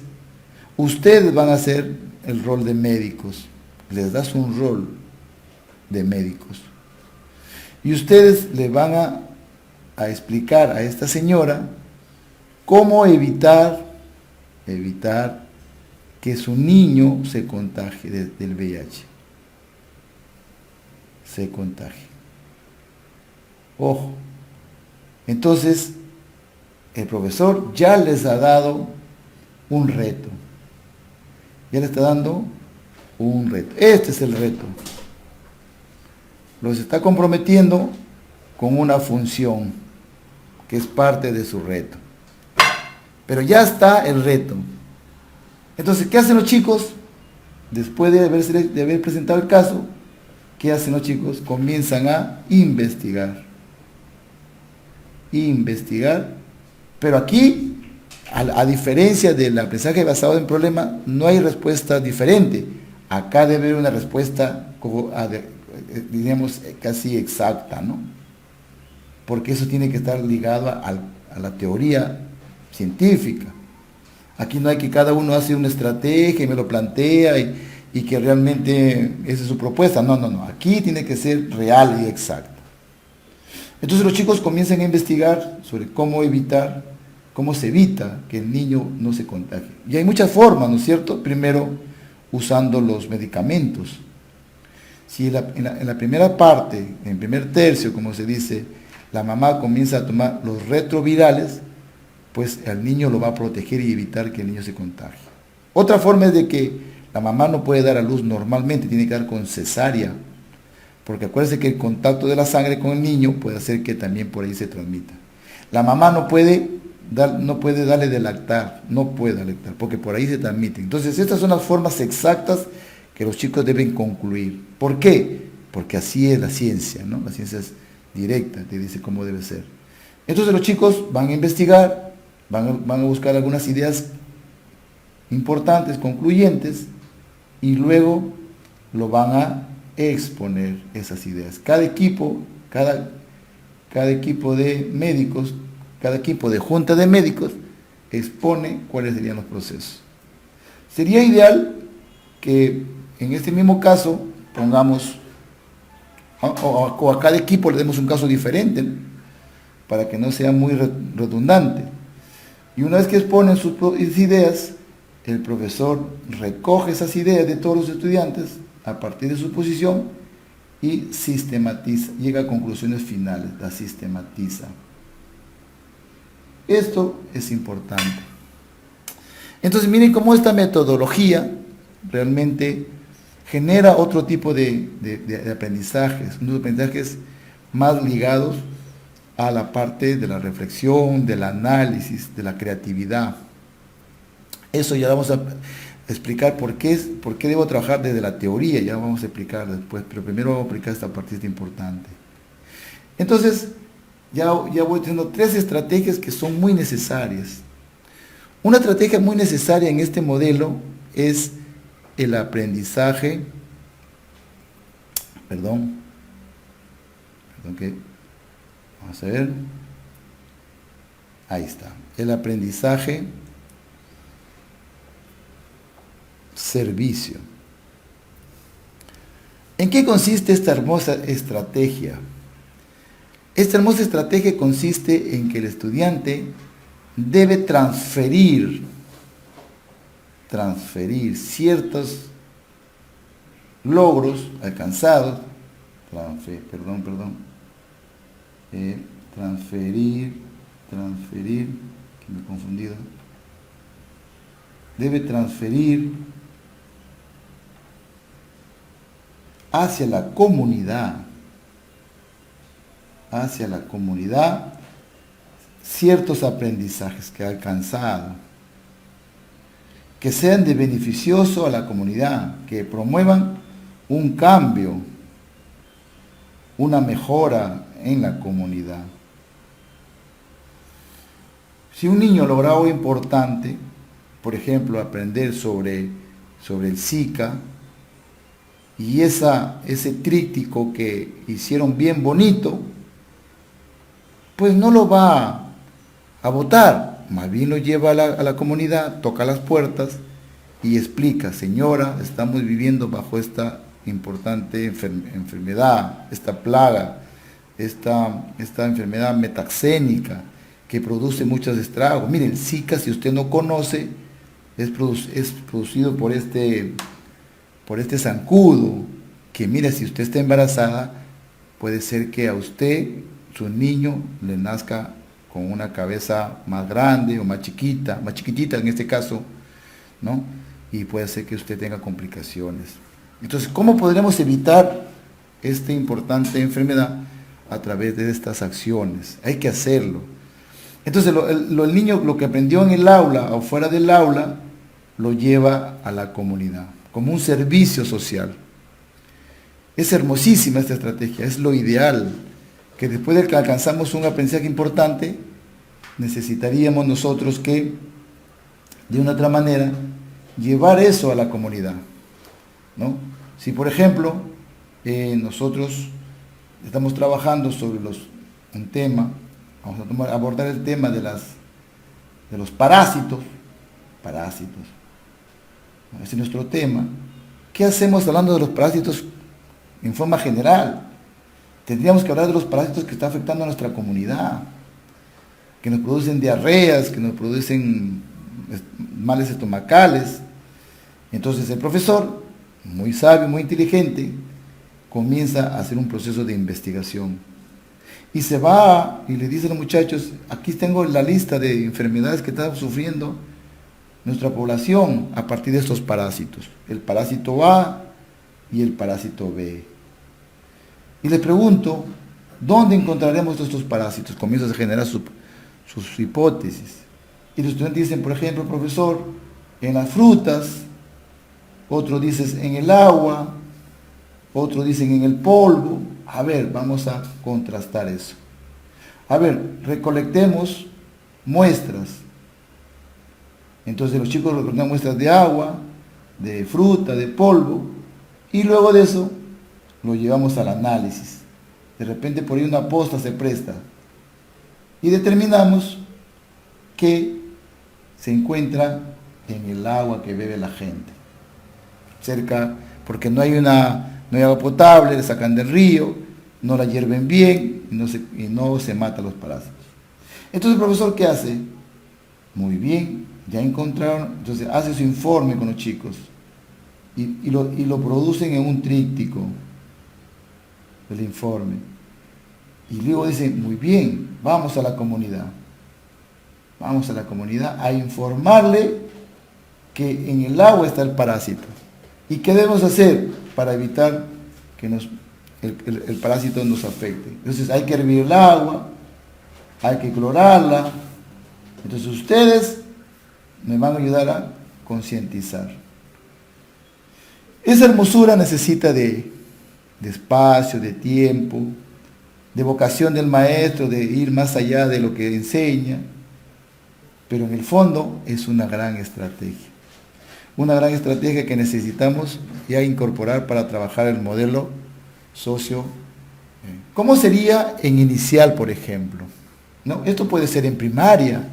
ustedes van a hacer el rol de médicos, les das un rol de médicos. Y ustedes le van a explicar a esta señora cómo evitar que su niño se contagie del VIH. Se contagie. Ojo. Entonces, el profesor ya les ha dado un reto. Ya le está dando un reto. Este es el reto. Los está comprometiendo con una función que es parte de su reto. Pero ya está el reto. Entonces, ¿qué hacen los chicos? Después de haber presentado el caso, ¿qué hacen los chicos? Comienzan a investigar. Pero aquí, a diferencia del aprendizaje basado en problema, no hay respuesta diferente. Acá debe haber una respuesta, diríamos, casi exacta, ¿no? Porque eso tiene que estar ligado a la teoría científica. Aquí no hay que cada uno hace una estrategia y me lo plantea y que realmente esa es su propuesta. No. Aquí tiene que ser real y exacta. Entonces los chicos comienzan a investigar sobre cómo se evita que el niño no se contagie. Y hay muchas formas, ¿no es cierto? Primero, usando los medicamentos. Si en la primera parte, en el primer tercio, como se dice, la mamá comienza a tomar los retrovirales, pues el niño lo va a proteger y evitar que el niño se contagie. Otra forma es de que la mamá no puede dar a luz normalmente, tiene que dar con cesárea, porque acuérdense que el contacto de la sangre con el niño puede hacer que también por ahí se transmita. La mamá no puede darle de lactar, porque por ahí se transmite. Entonces estas son las formas exactas que los chicos deben concluir. ¿Por qué? Porque así es la ciencia, ¿no? La ciencia es directa, te dice cómo debe ser. Entonces los chicos van a investigar, van a buscar algunas ideas importantes, concluyentes, y luego lo van a exponer esas ideas. Cada equipo de médicos, cada equipo de junta de médicos expone cuáles serían los procesos. Sería ideal que en este mismo caso pongamos, o a cada equipo le demos un caso diferente, ¿no? Para que no sea muy redundante. Y una vez que exponen sus ideas, el profesor recoge esas ideas de todos los estudiantes a partir de su posición y sistematiza, llega a conclusiones finales, las sistematiza. Esto es importante. Entonces miren cómo esta metodología realmente genera otro tipo de aprendizajes, unos aprendizajes más ligados a la parte de la reflexión, del análisis, de la creatividad. Eso ya vamos a explicar por qué debo trabajar desde la teoría, ya vamos a explicar después, pero primero vamos a explicar esta partida importante. Entonces, ya voy teniendo 3 estrategias que son muy necesarias. Una estrategia muy necesaria en este modelo es el aprendizaje, vamos a ver, ahí está, el aprendizaje servicio. ¿En qué consiste esta hermosa estrategia? Esta hermosa estrategia consiste en que el estudiante debe transferir ciertos logros alcanzados, que me he confundido, debe transferir hacia la comunidad ciertos aprendizajes que ha alcanzado, que sean de beneficioso a la comunidad, que promuevan un cambio, una mejora en la comunidad. Si un niño logra algo importante, por ejemplo, aprender sobre el Zika, y ese tríptico que hicieron bien bonito, pues no lo va a botar, más bien lo lleva a la comunidad, toca las puertas y explica: señora, estamos viviendo bajo esta importante enfermedad, esta plaga, esta enfermedad metaxénica que produce muchos estragos. Mire, el Zika, si usted no conoce, es producido por este zancudo, que mire, si usted está embarazada, puede ser que a usted, su niño, le nazca con una cabeza más grande o más chiquitita en este caso, ¿no? Y puede ser que usted tenga complicaciones. Entonces, ¿cómo podremos evitar esta importante enfermedad? A través de estas acciones. Hay que hacerlo. Entonces, el niño lo que aprendió en el aula o fuera del aula, lo lleva a la comunidad, como un servicio social. Es hermosísima esta estrategia, es lo ideal, que después de que alcanzamos un aprendizaje importante, necesitaríamos nosotros que, de una otra manera, llevar eso a la comunidad, ¿no? Si, por ejemplo, nosotros estamos trabajando sobre un tema, vamos a abordar el tema de los parásitos, ese es nuestro tema. ¿Qué hacemos hablando de los parásitos en forma general? Tendríamos que hablar de los parásitos que están afectando a nuestra comunidad, que nos producen diarreas, que nos producen males estomacales. Entonces el profesor, muy sabio, muy inteligente, comienza a hacer un proceso de investigación. Y se va y le dice a los muchachos: aquí tengo la lista de enfermedades que está sufriendo nuestra población a partir de estos parásitos. El parásito A y el parásito B. Y le pregunto: ¿dónde encontraremos estos parásitos? Comienza a generar sus hipótesis. Y los estudiantes dicen, por ejemplo, profesor, en las frutas, otros dicen en el agua, otros dicen en el polvo. A ver, vamos a contrastar eso. A ver, recolectemos muestras. Entonces los chicos recolectan muestras de agua, de fruta, de polvo, y luego de eso lo llevamos al análisis. De repente por ahí una posta se presta. Y determinamos que se encuentra en el agua que bebe la gente. Cerca, porque no hay agua potable, le sacan del río, no la hierven bien y no se matan los parásitos. Entonces el profesor, ¿qué hace? Muy bien, ya encontraron, entonces hace su informe con los chicos y lo producen en un tríptico, el informe. Y luego dicen, muy bien, vamos a la comunidad a informarle que en el agua está el parásito. ¿Y qué debemos hacer para evitar que el parásito nos afecte? Entonces hay que hervir el agua, hay que clorarla. Entonces ustedes me van a ayudar a concientizar. Esa hermosura necesita de espacio, de tiempo, de vocación del maestro, de ir más allá de lo que enseña, pero en el fondo es una gran estrategia que necesitamos ya incorporar para trabajar el modelo socio. ¿Cómo sería en inicial, por ejemplo? ¿No? Esto puede ser en primaria,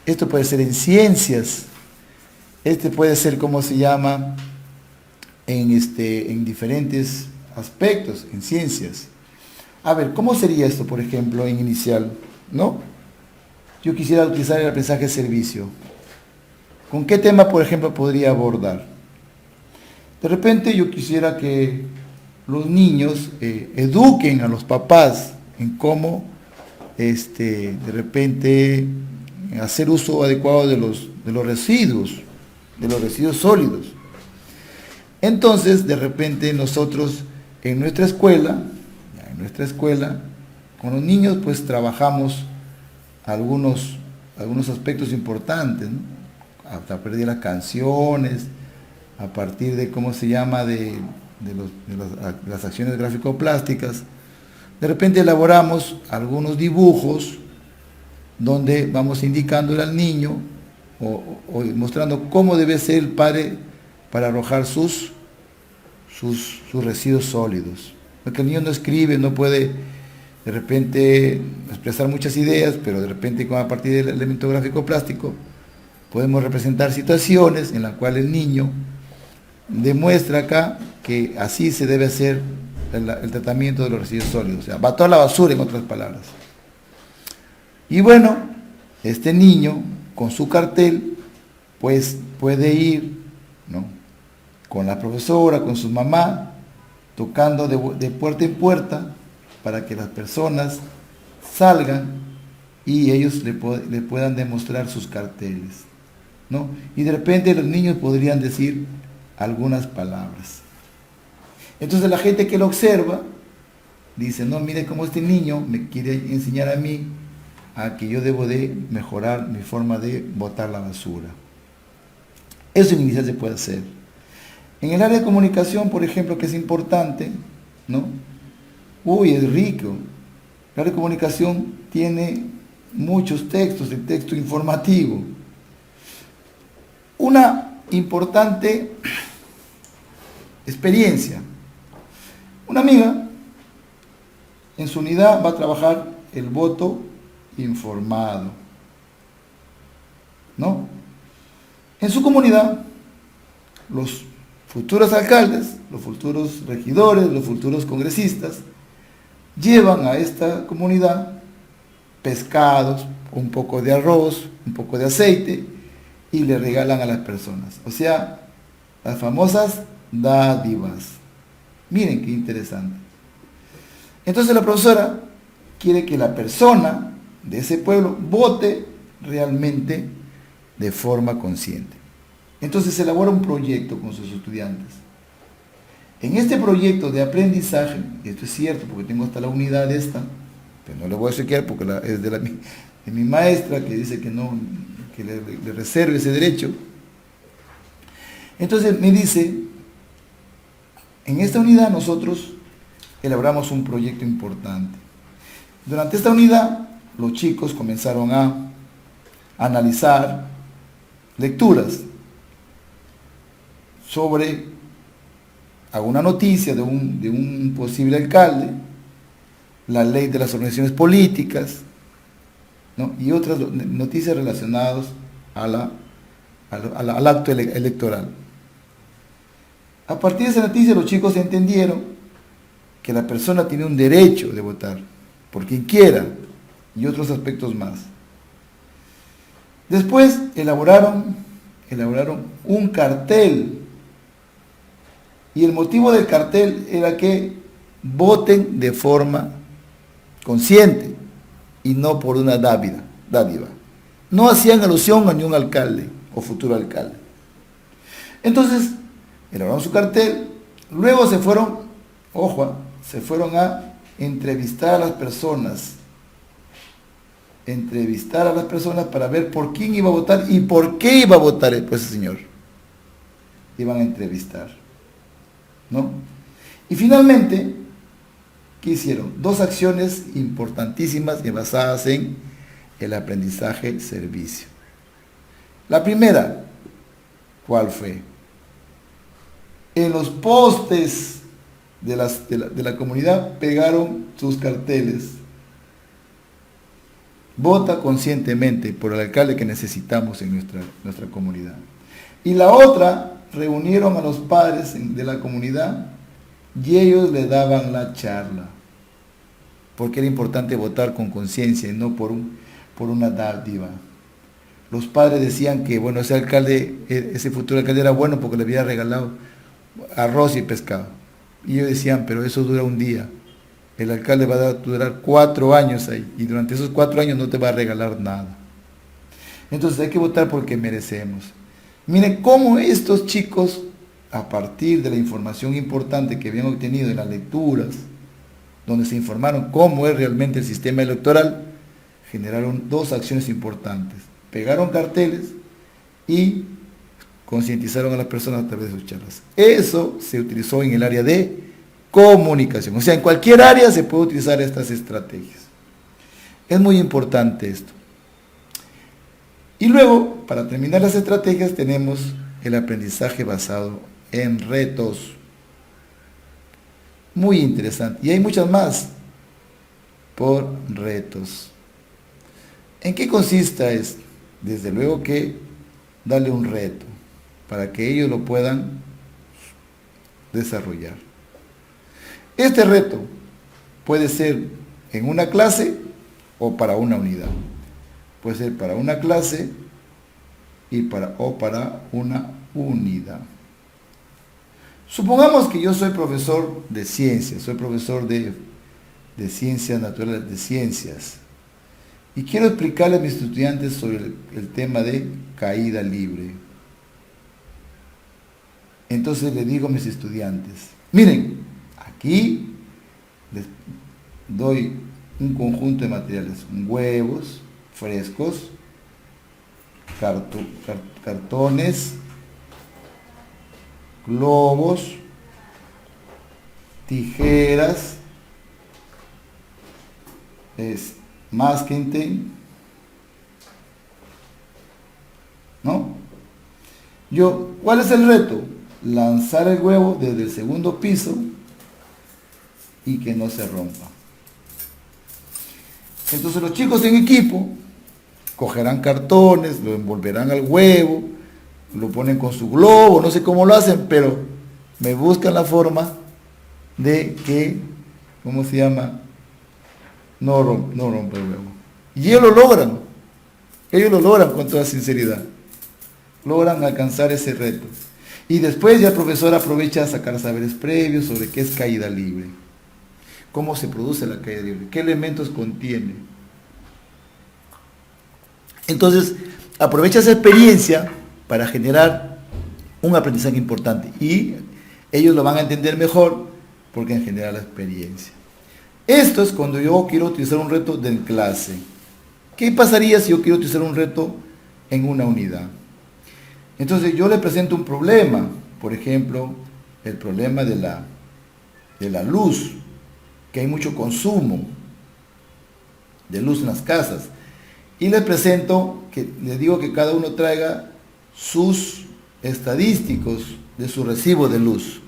esto puede ser en ciencias, Este puede ser, ¿cómo se llama? En diferentes aspectos, en ciencias. A ver, ¿cómo sería esto, por ejemplo, en inicial? ¿No? Yo quisiera utilizar el aprendizaje de servicio. ¿Con qué tema, por ejemplo, podría abordar? De repente yo quisiera que los niños eduquen a los papás en cómo, de repente, hacer uso adecuado de los residuos sólidos. Entonces, de repente, nosotros en nuestra escuela, con los niños, pues trabajamos algunos aspectos importantes, ¿no? Hasta aprender las canciones, a partir de, ¿cómo se llama?, de las acciones gráfico-plásticas. De repente elaboramos algunos dibujos donde vamos indicándole al niño o mostrando cómo debe ser el padre para arrojar sus residuos sólidos. Porque el niño no escribe, no puede de repente expresar muchas ideas, pero de repente a partir del elemento gráfico plástico podemos representar situaciones en las cuales el niño demuestra acá que así se debe hacer el tratamiento de los residuos sólidos, o sea, va toda la basura, en otras palabras. Y bueno, este niño con su cartel pues puede ir, ¿no?, con la profesora, con su mamá, tocando de puerta en puerta para que las personas salgan y ellos le puedan demostrar sus carteles, ¿no? Y de repente los niños podrían decir algunas palabras. Entonces la gente que lo observa dice, no, mire cómo este niño me quiere enseñar a mí a que yo debo de mejorar mi forma de botar la basura. Eso en inicial se puede hacer. En el área de comunicación, por ejemplo, que es importante, ¿no? Es rico. El área de comunicación tiene muchos textos, el texto informativo. Una importante experiencia. Una amiga en su unidad va a trabajar el voto informado, ¿no? En su comunidad, los futuros alcaldes, los futuros regidores, los futuros congresistas, llevan a esta comunidad pescados, un poco de arroz, un poco de aceite, y le regalan a las personas. O sea, las famosas dádivas. Miren qué interesante. Entonces la profesora quiere que la persona de ese pueblo vote realmente de forma consciente. Entonces se elabora un proyecto con sus estudiantes. En este proyecto de aprendizaje, y esto es cierto porque tengo hasta la unidad esta, pero no le voy a chequear porque es de mi maestra que dice que no, que le reserve ese derecho. Entonces me dice, en esta unidad nosotros elaboramos un proyecto importante. Durante esta unidad los chicos comenzaron a analizar lecturas sobre alguna noticia de un posible alcalde, la ley de las organizaciones políticas, ¿no?, y otras noticias relacionadas al acto electoral. A partir de esa noticia los chicos entendieron que la persona tiene un derecho de votar por quien quiera y otros aspectos más. Después elaboraron un cartel, y el motivo del cartel era que voten de forma consciente y no por una dádiva. No hacían alusión a ningún alcalde o futuro alcalde. Entonces, elaboraron su cartel, luego se fueron a entrevistar a las personas. Para ver por quién iba a votar y por qué iba a votar ese señor. Iban a entrevistar, ¿no? Y finalmente, ¿qué hicieron? Dos acciones importantísimas y basadas en el aprendizaje servicio. La primera, ¿cuál fue? En los postes de la comunidad pegaron sus carteles Vota conscientemente por el alcalde que necesitamos en nuestra comunidad. Y la otra, reunieron a los padres de la comunidad y ellos le daban la charla. Porque era importante votar con conciencia y no por una dádiva. Los padres decían que, bueno, ese futuro alcalde era bueno porque le había regalado arroz y pescado. Y ellos decían, pero eso dura un día. El alcalde va a durar 4 años ahí. Y durante esos 4 años no te va a regalar nada. Entonces hay que votar porque merecemos. Miren cómo estos chicos, a partir de la información importante que habían obtenido en las lecturas, donde se informaron cómo es realmente el sistema electoral, generaron 2 acciones importantes. Pegaron carteles y concientizaron a las personas a través de sus charlas. Eso se utilizó en el área de comunicación. O sea, en cualquier área se puede utilizar estas estrategias. Es muy importante esto. Y luego, para terminar las estrategias, tenemos el aprendizaje basado en retos. Muy interesante. Y hay muchas más por retos. ¿En qué consiste esto? Desde luego que darle un reto para que ellos lo puedan desarrollar. Este reto puede ser en una clase o para una unidad. Puede ser para una clase o para una unidad. Supongamos que yo soy profesor de ciencias, soy profesor de ciencias naturales, de ciencias, y quiero explicarle a mis estudiantes sobre el tema de caída libre. Entonces le digo a mis estudiantes, miren, aquí les doy un conjunto de materiales, huevos frescos, cartones, globos, tijeras, masking, ¿no? ¿Cuál es el reto? Lanzar el huevo desde el segundo piso y que no se rompa. Entonces los chicos en equipo cogerán cartones, lo envolverán al huevo, lo ponen con su globo, no sé cómo lo hacen, pero me buscan la forma de que, ¿cómo se llama? No rompa el huevo. Y ellos lo logran con toda sinceridad. Logran alcanzar ese reto. Y después ya el profesor aprovecha a sacar saberes previos sobre qué es caída libre. Cómo se produce la caída libre, qué elementos contiene. Entonces, aprovecha esa experiencia para generar un aprendizaje importante. Y ellos lo van a entender mejor porque han generado la experiencia. Esto es cuando yo quiero utilizar un reto de clase. ¿Qué pasaría si yo quiero utilizar un reto en una unidad? Entonces yo le presento un problema, por ejemplo, el problema de la luz, que hay mucho consumo de luz en las casas. Y les presento, les digo que cada uno traiga sus estadísticos de su recibo de luz.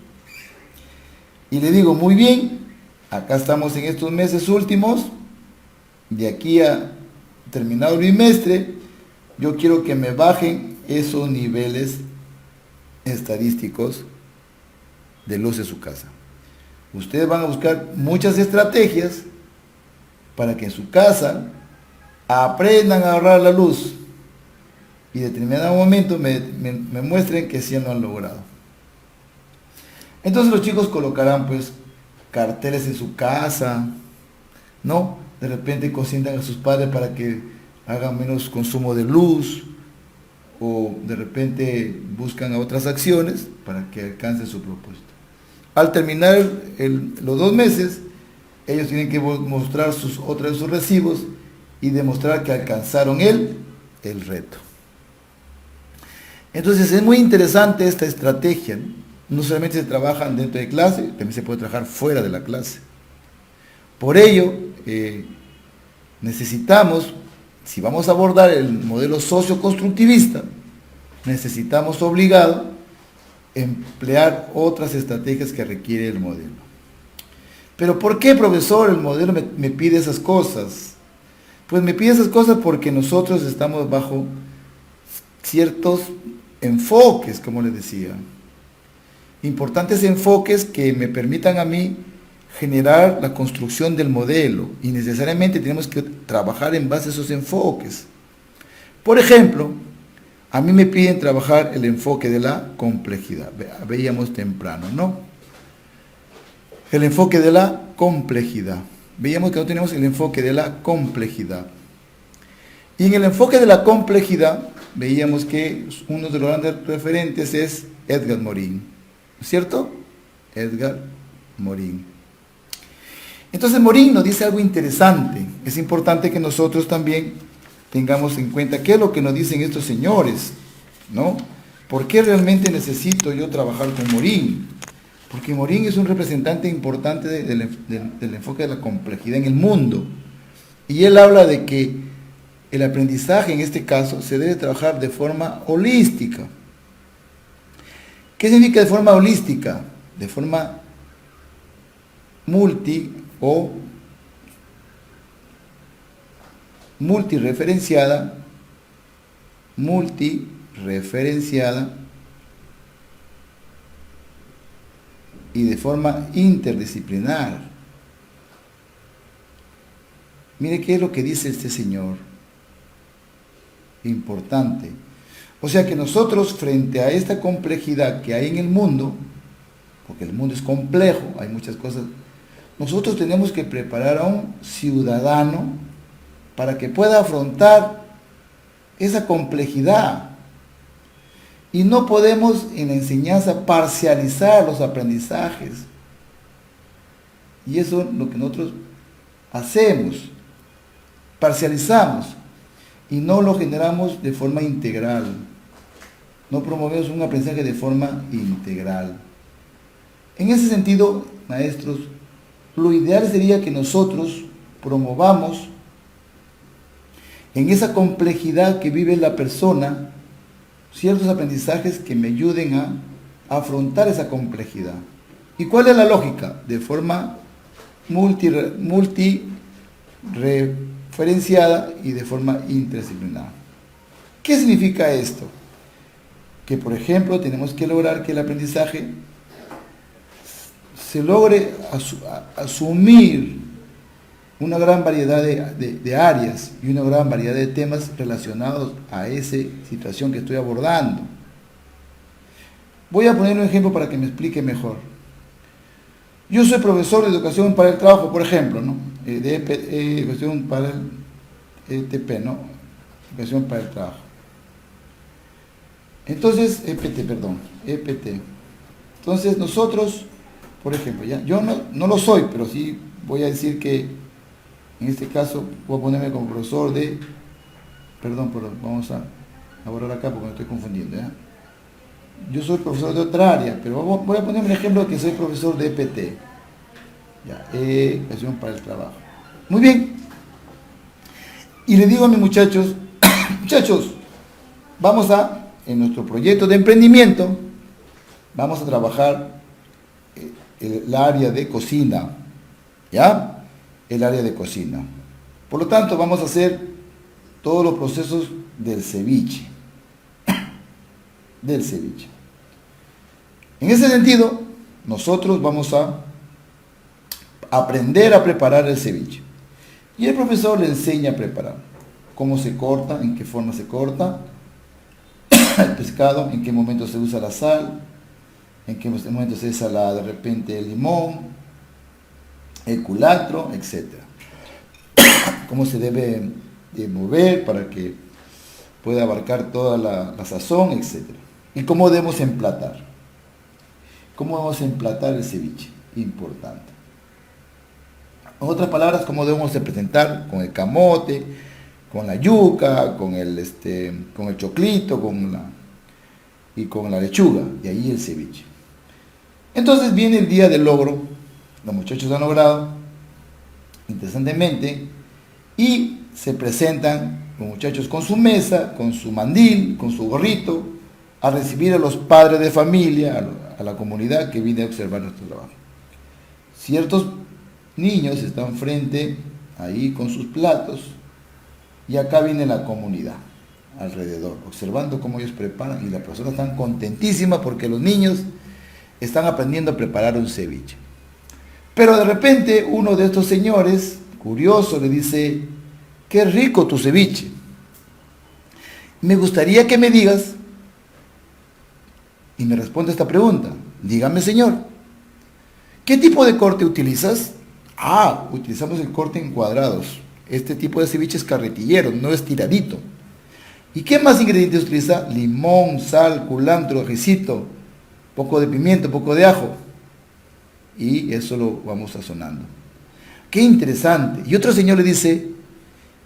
Y le digo, muy bien, acá estamos en estos meses últimos, de aquí a terminado el bimestre, yo quiero que me bajen esos niveles estadísticos de luz de su casa. Ustedes van a buscar muchas estrategias para que en su casa aprendan a ahorrar la luz y en determinado momento me muestren que sí lo han logrado. Entonces los chicos colocarán pues carteles en su casa, ¿no? De repente consientan a sus padres para que hagan menos consumo de luz, o de repente buscan otras acciones para que alcancen su propósito. Al terminar los 2 meses, ellos tienen que mostrar otros de sus recibos y demostrar que alcanzaron el reto. Entonces es muy interesante esta estrategia, ¿no? No solamente se trabaja dentro de clase, también se puede trabajar fuera de la clase. Por ello, necesitamos, si vamos a abordar el modelo socioconstructivista, necesitamos obligado emplear otras estrategias que requiere el modelo. Pero ¿por qué, profesor, el modelo me pide esas cosas? Pues me pide esas cosas porque nosotros estamos bajo ciertos enfoques, como les decía. Importantes enfoques que me permitan a mí generar la construcción del modelo. Y necesariamente tenemos que trabajar en base a esos enfoques. Por ejemplo, a mí me piden trabajar el enfoque de la complejidad. Veíamos temprano, ¿no? El enfoque de la complejidad. Veíamos que no tenemos el enfoque de la complejidad. Y en el enfoque de la complejidad, veíamos que uno de los grandes referentes es Edgar Morin. ¿No es cierto? Edgar Morin. Entonces Morin nos dice algo interesante. Es importante que nosotros también tengamos en cuenta qué es lo que nos dicen estos señores, ¿no? ¿Por qué realmente necesito yo trabajar con Morin? Porque Morin es un representante importante del enfoque de la complejidad en el mundo. Y él habla de que el aprendizaje, en este caso, se debe trabajar de forma holística. ¿Qué significa de forma holística? De forma multireferenciada y de forma interdisciplinar. Mire qué es lo que dice este señor. Importante. O sea que nosotros, frente a esta complejidad que hay en el mundo, porque el mundo es complejo, hay muchas cosas, nosotros tenemos que preparar a un ciudadano para que pueda afrontar esa complejidad. Y no podemos en la enseñanza parcializar los aprendizajes. Y eso es lo que nosotros hacemos. Parcializamos y no lo generamos de forma integral. No promovemos un aprendizaje de forma integral. En ese sentido, maestros, lo ideal sería que nosotros promovamos en esa complejidad que vive la persona ciertos aprendizajes que me ayuden a afrontar esa complejidad. ¿Y cuál es la lógica? De forma multireferenciada y de forma interdisciplinar. ¿Qué significa esto? Que, por ejemplo, tenemos que lograr que el aprendizaje se logre asumir una gran variedad de áreas y una gran variedad de temas relacionados a esa situación que estoy abordando. Voy a poner un ejemplo para que me explique mejor. Yo soy profesor de educación para el trabajo, por ejemplo, ¿no? De educación para el ETP, ¿no? Educación para el trabajo. Entonces, EPT. Entonces nosotros, por ejemplo, ¿ya? Yo no lo soy, pero sí voy a decir que en este caso voy a ponerme como profesor de, vamos a borrar acá porque me estoy confundiendo, ¿ya? Yo soy profesor de otra área, pero voy a ponerme el ejemplo de que soy profesor de EPT, ya, educación para el trabajo. Muy bien. Y le digo a mis muchachos, muchachos, en nuestro proyecto de emprendimiento, vamos a trabajar el área de cocina, ¿ya? El área de cocina. Por lo tanto, vamos a hacer todos los procesos del ceviche. En ese sentido, nosotros vamos a aprender a preparar el ceviche. Y el profesor le enseña a preparar. Cómo se corta, en qué forma se corta el pescado, en qué momento se usa la sal, en qué momento se usa de repente el limón, el culantro, etc. Cómo se debe de mover para que pueda abarcar toda la sazón, etc. Y cómo debemos emplatar. Cómo vamos a emplatar el ceviche. Importante. En otras palabras, cómo debemos de presentar con el camote, con la yuca, con el choclito, y con la lechuga. Y ahí el ceviche. Entonces viene el día del logro. Los muchachos han logrado, interesantemente, y se presentan los muchachos con su mesa, con su mandil, con su gorrito, a recibir a los padres de familia, a la comunidad que viene a observar nuestro trabajo. Ciertos niños están frente, ahí con sus platos, Y acá viene la comunidad alrededor, observando cómo ellos preparan, y las personas están contentísimas porque los niños están aprendiendo a preparar un ceviche. Pero de repente uno de estos señores, curioso, le dice: qué rico tu ceviche. Me gustaría que me digas, y me responde esta pregunta: dígame, señor, ¿qué tipo de corte utilizas? Ah, utilizamos el corte en cuadrados. Este tipo de ceviche es carretillero, no es tiradito. ¿Y qué más ingredientes utiliza? Limón, sal, culantro, ajicito, poco de pimiento, poco de ajo. Y eso lo vamos sazonando. Qué interesante. Y otro señor le dice: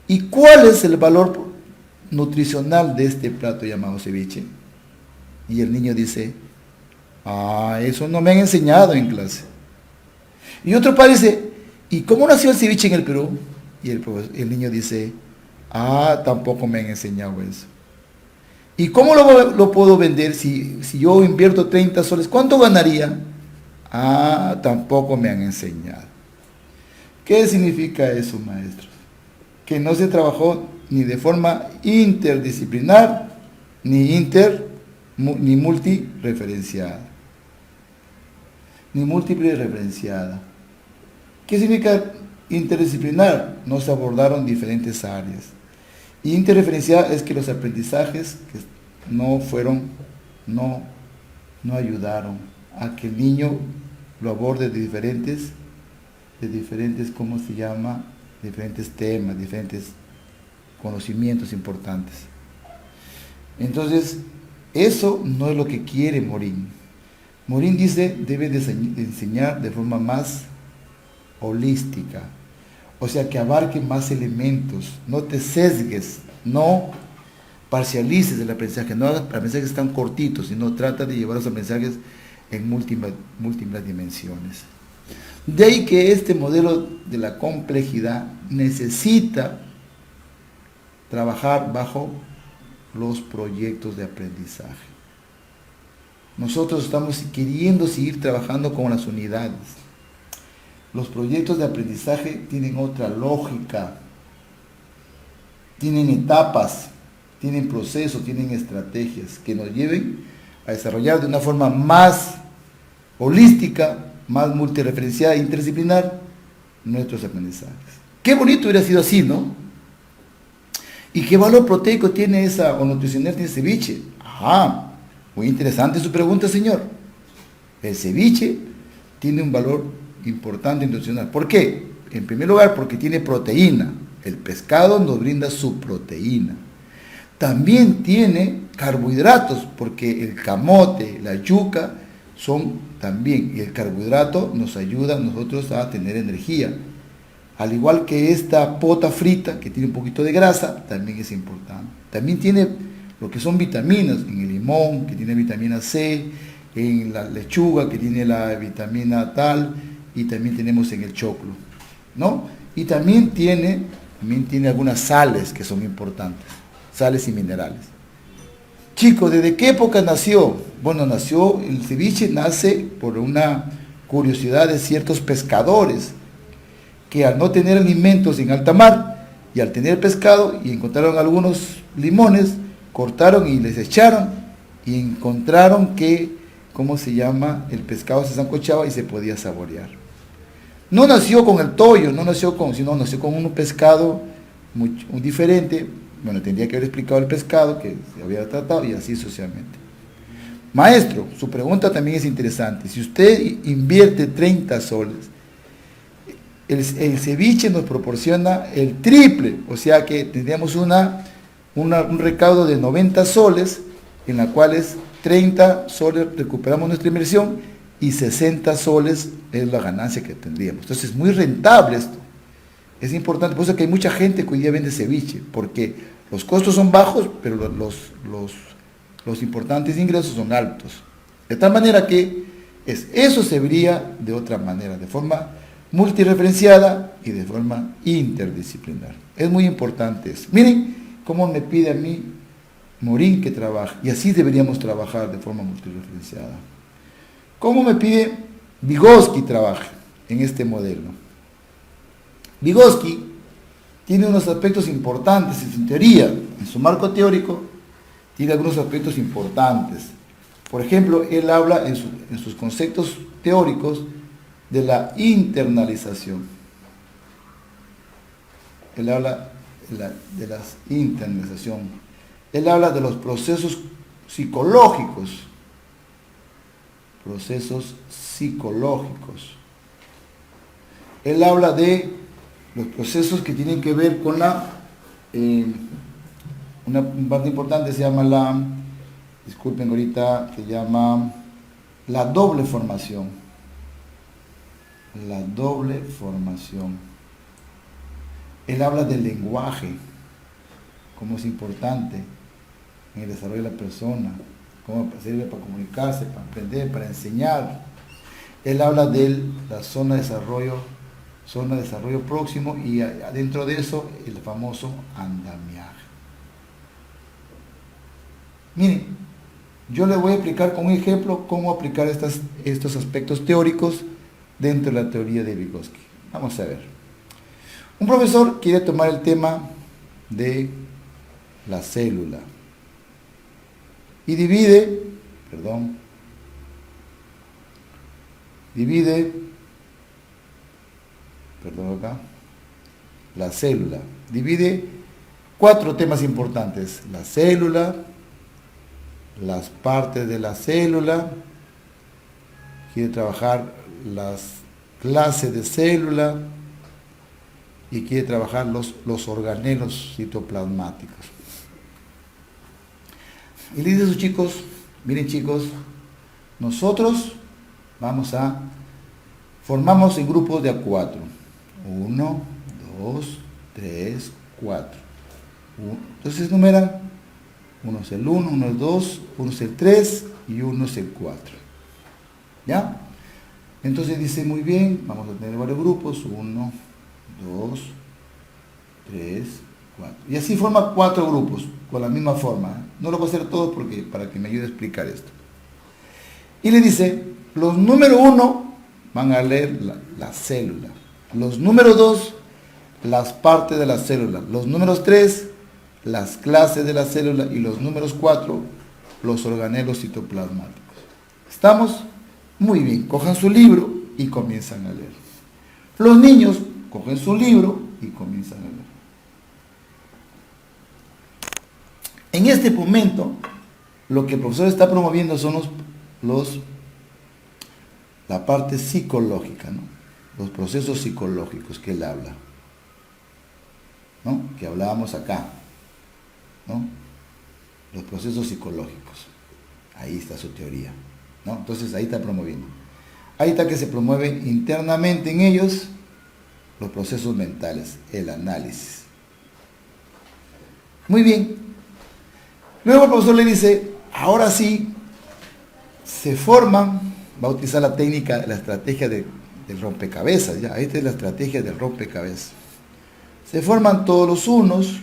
¿y cuál es el valor nutricional de este plato llamado ceviche? Y el niño dice: ah, eso no me han enseñado en clase. Y otro padre dice: ¿y cómo nació el ceviche en el Perú? Y el niño dice: ah, tampoco me han enseñado eso. ¿Y cómo lo puedo vender si yo invierto 30 soles? ¿Cuánto ganaría? Ah, tampoco me han enseñado. ¿Qué significa eso, maestros? Que no se trabajó ni de forma interdisciplinar, ni multireferenciada. Ni múltiple referenciada. ¿Qué significa interdisciplinar? No se abordaron diferentes áreas. Y interreferenciada es que los aprendizajes que no ayudaron a que el niño lo aborde de diferentes, ¿cómo se llama? Diferentes temas, diferentes conocimientos importantes. Entonces, eso no es lo que quiere Morín. Morín dice: debe de enseñar de forma más holística, o sea, que abarque más elementos, no te sesgues, no parcialices el aprendizaje, no hagas aprendizajes tan cortitos, sino trata de llevar los aprendizajes en múltiples dimensiones. De ahí que este modelo de la complejidad necesita trabajar bajo los proyectos de aprendizaje. Nosotros estamos queriendo seguir trabajando con las unidades. Los proyectos de aprendizaje tienen otra lógica, tienen etapas, tienen procesos, tienen estrategias que nos lleven a desarrollar de una forma más holística, más multireferenciada e interdisciplinar nuestros aprendizajes. Qué bonito hubiera sido así, ¿no? ¿Y qué valor proteico tiene o nutricional tiene el ceviche? Ajá, muy interesante su pregunta, señor. El ceviche tiene un valor importante nutricional. ¿Por qué? En primer lugar, porque tiene proteína. El pescado nos brinda su proteína. También tiene carbohidratos, porque el camote, la yuca, son también, y el carbohidrato nos ayuda a nosotros a tener energía. Al igual que esta pota frita, que tiene un poquito de grasa, también es importante. También tiene lo que son vitaminas, en el limón, que tiene vitamina C, en la lechuga, que tiene la vitamina tal, y también tenemos en el choclo, ¿no? Y también tiene algunas sales que son importantes, sales y minerales. Chicos, ¿desde qué época nació? Bueno, el ceviche nace por una curiosidad de ciertos pescadores, que al no tener alimentos en alta mar, y al tener pescado, y encontraron algunos limones, cortaron y les echaron, y encontraron que, ¿cómo se llama? El pescado se sancochaba y se podía saborear. No nació con el toyo, sino nació con un pescado muy diferente. Bueno, tendría que haber explicado el pescado que se había tratado y así sucesivamente. Maestro, su pregunta también es interesante. Si usted invierte 30 soles, el ceviche nos proporciona el triple, o sea que tendríamos un recaudo de 90 soles, en la cuales 30 soles recuperamos nuestra inversión y 60 soles es la ganancia que tendríamos. Entonces es muy rentable esto. Es importante, por eso que hay mucha gente que hoy día vende ceviche, porque los costos son bajos, pero los importantes ingresos son altos. De tal manera que eso se vería de otra manera, de forma multireferenciada y de forma interdisciplinar. Es muy importante eso. Miren cómo me pide a mí Morín que trabaje, y así deberíamos trabajar de forma multireferenciada. ¿Cómo me pide Vygotsky trabaje en este modelo? Vygotsky tiene unos aspectos importantes en su teoría, en su marco teórico, tiene algunos aspectos importantes. Por ejemplo, él habla en sus conceptos teóricos de la internalización. Él habla de la internalización. Él habla de los procesos psicológicos. Procesos psicológicos. Él habla de los procesos que tienen que ver con una parte importante se llama disculpen ahorita, se llama la doble formación. La doble formación. Él habla del lenguaje, cómo es importante en el desarrollo de la persona, cómo sirve para comunicarse, para aprender, para enseñar. Él habla de la zona de desarrollo próximo y adentro de eso el famoso andamiaje. Miren, yo les voy a explicar con un ejemplo cómo aplicar estos aspectos teóricos dentro de la teoría de Vygotsky. Vamos a ver. Un profesor quiere tomar el tema de la célula y divide la célula. Divide 4 temas importantes: la célula, las partes de la célula, quiere trabajar las clases de célula y quiere trabajar los organelos citoplasmáticos. Y le dice a sus chicos, miren chicos, nosotros formamos en grupos de a 4. 1, 2, 3, 4. Entonces numeran, uno es el 1, uno es el 2, uno es el 3 y uno es el 4. ¿Ya? Entonces dice, muy bien, vamos a tener varios grupos, 1, 2, 3, 4. Y así forma 4 grupos, con la misma forma. No lo voy a hacer todo para que me ayude a explicar esto. Y le dice, los número 1 van a leer la célula. Los número 2, las partes de la célula. Los números 3, las clases de la célula. Y los números 4, los organelos citoplasmáticos. ¿Estamos? Muy bien, cojan su libro y comienzan a leer. Los niños cogen su libro y comienzan a leer. En este momento, lo que el profesor está promoviendo son la parte psicológica, ¿no? Los procesos psicológicos que él habla, ¿no? Que hablábamos acá, ¿no? Los procesos psicológicos. Ahí está su teoría, ¿no? Entonces ahí está promoviendo. Ahí está que se promueve internamente en ellos los procesos mentales, el análisis. Muy bien. Luego el profesor le dice, ahora sí, se forman, va a utilizar la técnica, la estrategia del rompecabezas, ya, esta es la estrategia del rompecabezas. Se forman todos los unos,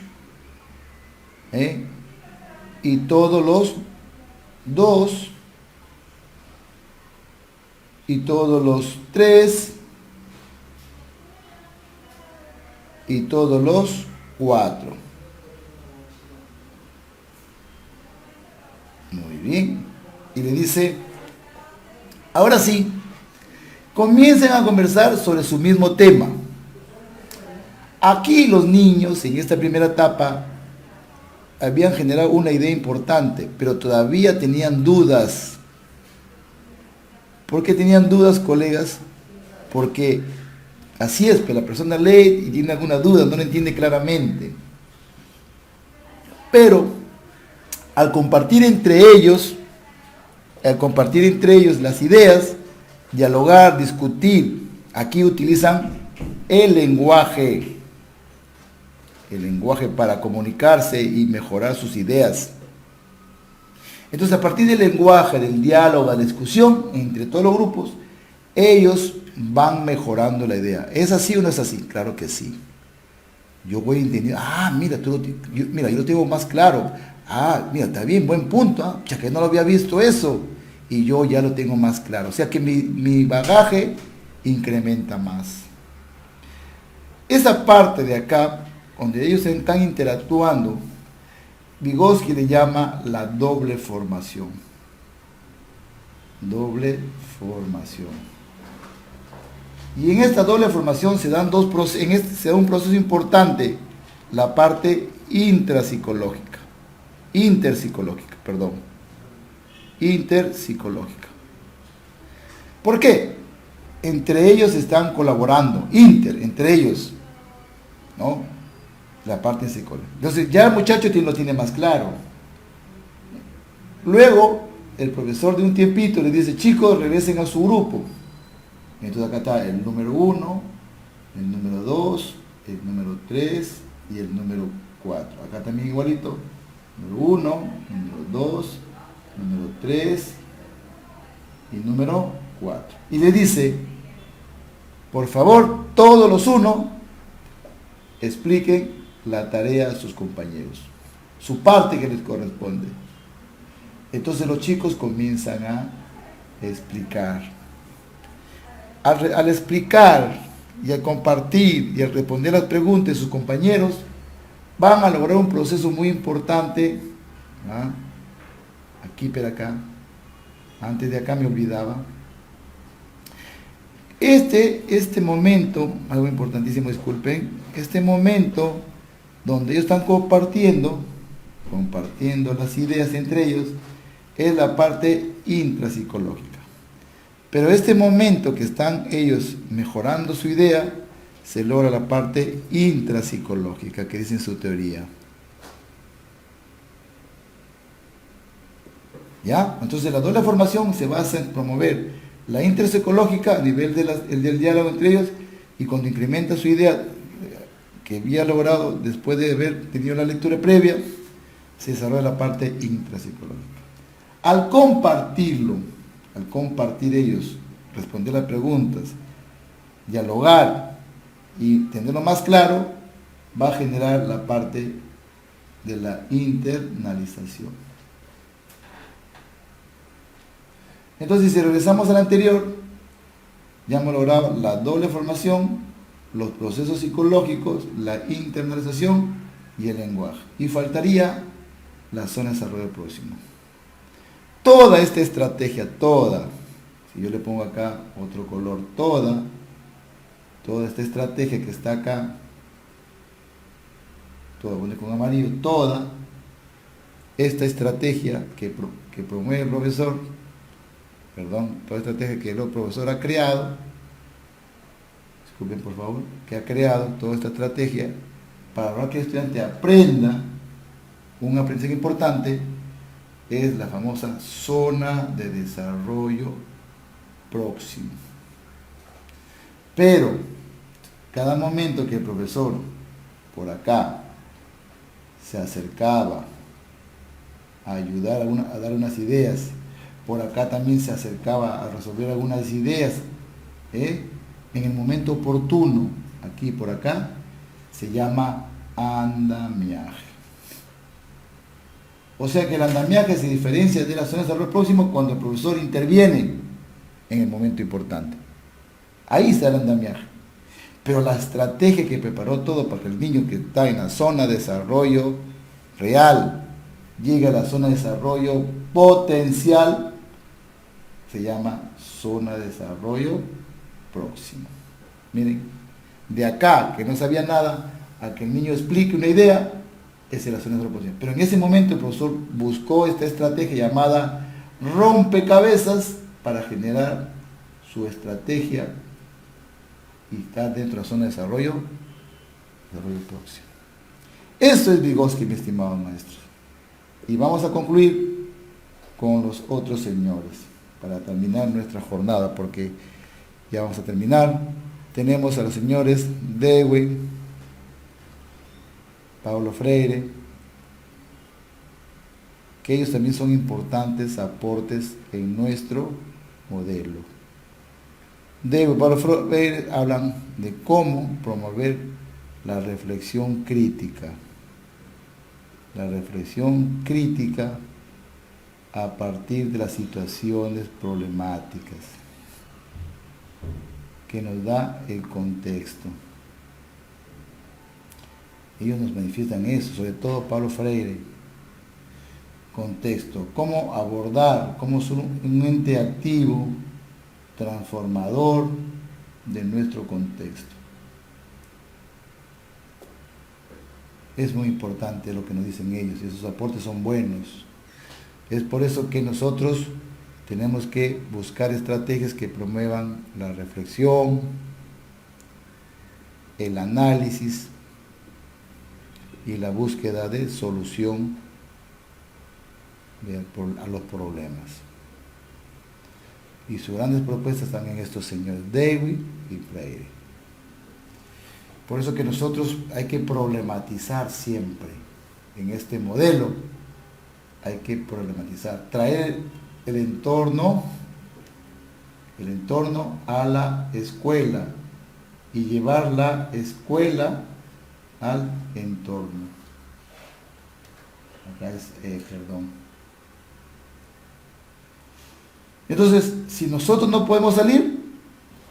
y todos los 2, y todos los 3, y todos los 4. Muy bien. Y le dice, ahora sí, comiencen a conversar sobre su mismo tema. Aquí los niños, en esta primera etapa, habían generado una idea importante, pero todavía tenían dudas. ¿Por qué tenían dudas, colegas? Porque así es, pero la persona lee y tiene alguna duda, no lo entiende claramente. Pero al compartir entre ellos las ideas, dialogar, discutir, aquí utilizan el lenguaje para comunicarse y mejorar sus ideas. Entonces, a partir del lenguaje, del diálogo, de la discusión entre todos los grupos, ellos van mejorando la idea. ¿Es así o no es así? Claro que sí. Yo voy entendiendo, mira, yo lo tengo más claro. Mira, está bien, buen punto, ya que no lo había visto eso, y yo ya lo tengo más claro. O sea que mi bagaje incrementa más. Esa parte de acá donde ellos están interactuando, Vygotsky le llama la doble formación. Doble formación. Y en esta doble formación se dan dos procesos, se da un proceso importante, la parte interpsicológica. ¿Por qué? Entre ellos están colaborando, entre ellos, ¿no? La parte psicológica. Entonces ya el muchacho lo tiene más claro. Luego, el profesor de un tiempito le dice, chicos, regresen a su grupo. Entonces acá está el número 1, el número 2, el número 3 y el número 4. Acá también igualito. Número 1, número 2, número 3 y número 4. Y le dice, por favor, todos los 1 expliquen la tarea a sus compañeros, su parte que les corresponde. Entonces los chicos comienzan a explicar. Al explicar y al compartir y al responder las preguntas de sus compañeros, van a lograr un proceso muy importante. ¿Ah? Aquí, pero acá. Antes de acá me olvidaba. Este momento, algo importantísimo, disculpen, este momento donde ellos están compartiendo las ideas entre ellos, es la parte intrapsicológica. Pero este momento que están ellos mejorando su idea, se logra la parte intrapsicológica que dice en su teoría. ¿Ya? Entonces la doble formación se basa en promover la intrapsicológica a nivel del diálogo entre ellos, y cuando incrementa su idea que había logrado después de haber tenido la lectura previa, se desarrolla la parte intrapsicológica. Al compartir ellos, responder las preguntas, dialogar y tenerlo más claro, va a generar la parte de la internalización. Entonces, si regresamos al anterior, ya hemos logrado la doble formación, los procesos psicológicos, la internalización y el lenguaje. Y faltaría la zona de desarrollo próximo. Toda esta estrategia, si yo le pongo acá otro color, toda esta estrategia que está acá, pone con amarillo, toda esta estrategia que promueve el profesor, toda estrategia que el profesor ha creado, disculpen por favor, que ha creado toda esta estrategia para que el estudiante aprenda un aprendizaje importante, es la famosa zona de desarrollo próximo. Pero cada momento que el profesor por acá se acercaba a ayudar a dar unas ideas, por acá también se acercaba a resolver algunas ideas, en el momento oportuno, aquí por acá, se llama andamiaje. O sea que el andamiaje se diferencia de la zona de desarrollo próximo cuando el profesor interviene en el momento importante. Ahí está el andamiaje. Pero la estrategia que preparó todo para que el niño que está en la zona de desarrollo real llegue a la zona de desarrollo potencial, se llama zona de desarrollo próximo. Miren, de acá, que no sabía nada, a que el niño explique una idea, esa es la zona de desarrollo próximo. Pero en ese momento el profesor buscó esta estrategia llamada rompecabezas para generar su estrategia y estar dentro de la zona de desarrollo próximo. Eso es Vygotsky, mi estimado maestro. Y vamos a concluir con los otros señores para terminar nuestra jornada, porque ya vamos a terminar. Tenemos a los señores Dewey, Paulo Freire, que ellos también son importantes aportes en nuestro modelo. Dewey y Paulo Freire hablan de cómo promover la reflexión crítica. La reflexión crítica a partir de las situaciones problemáticas que nos da el contexto. Ellos nos manifiestan eso, sobre todo Paulo Freire. Contexto, cómo abordar, cómo ser un ente activo, transformador de nuestro contexto. Es muy importante lo que nos dicen ellos y esos aportes son buenos. Es por eso que nosotros tenemos que buscar estrategias que promuevan la reflexión, el análisis y la búsqueda de solución a los problemas. Y sus grandes propuestas están en estos señores, Dewey y Freire. Por eso que nosotros hay que problematizar siempre en este modelo, hay que problematizar, traer el entorno a la escuela y llevar la escuela al entorno. Acá es, Entonces, si nosotros no podemos salir,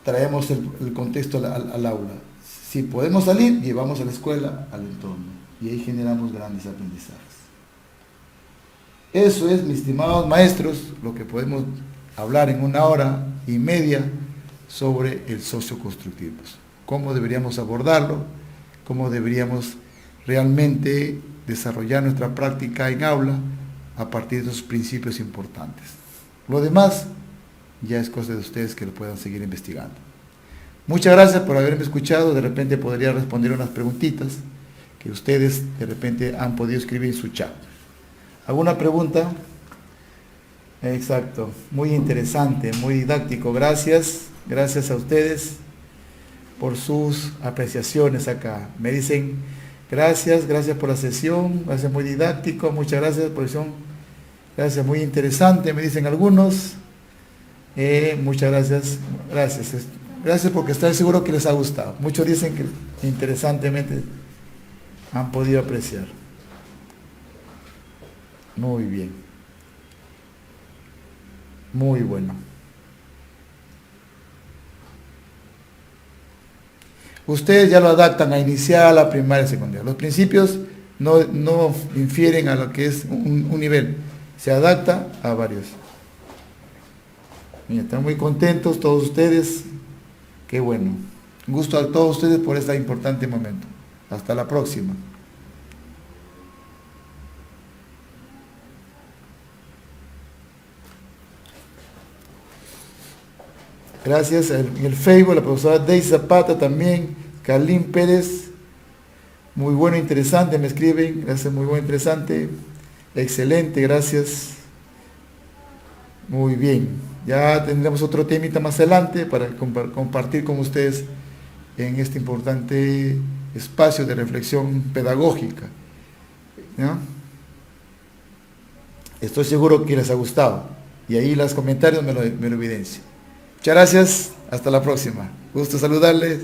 traemos el contexto al aula. Si podemos salir, llevamos a la escuela al entorno. Y ahí generamos grandes aprendizajes. Eso es, mis estimados maestros, lo que podemos hablar en 1 hora y media sobre el socioconstructivismo. Cómo deberíamos abordarlo, cómo deberíamos realmente desarrollar nuestra práctica en aula a partir de esos principios importantes. Lo demás ya es cosa de ustedes que lo puedan seguir investigando. Muchas gracias por haberme escuchado. De repente podría responder unas preguntitas que ustedes de repente han podido escribir en su chat. ¿Alguna pregunta? Exacto, muy interesante, muy didáctico. Gracias a ustedes por sus apreciaciones acá. Me dicen gracias por la sesión, gracias, muy didáctico, muchas gracias por la sesión, gracias, muy interesante, me dicen algunos. Muchas gracias porque estoy seguro que les ha gustado. Muchos dicen que interesantemente han podido apreciar. Muy bien. Muy bueno. Ustedes ya lo adaptan a inicial, a primaria, secundaria. Los principios no infieren a lo que es un nivel. Se adapta a varios. Mira, están muy contentos todos ustedes. Qué bueno. Un gusto a todos ustedes por este importante momento. Hasta la próxima. Gracias. En el Facebook, la profesora Deise Zapata también, Carlín Pérez, muy bueno, interesante, me escriben, gracias, muy bueno, interesante, excelente, gracias, muy bien. Ya tendremos otro temita más adelante para compartir con ustedes en este importante espacio de reflexión pedagógica. ¿Ya? Estoy seguro que les ha gustado y ahí los comentarios me lo evidencian. Muchas gracias, hasta la próxima. Gusto saludarles.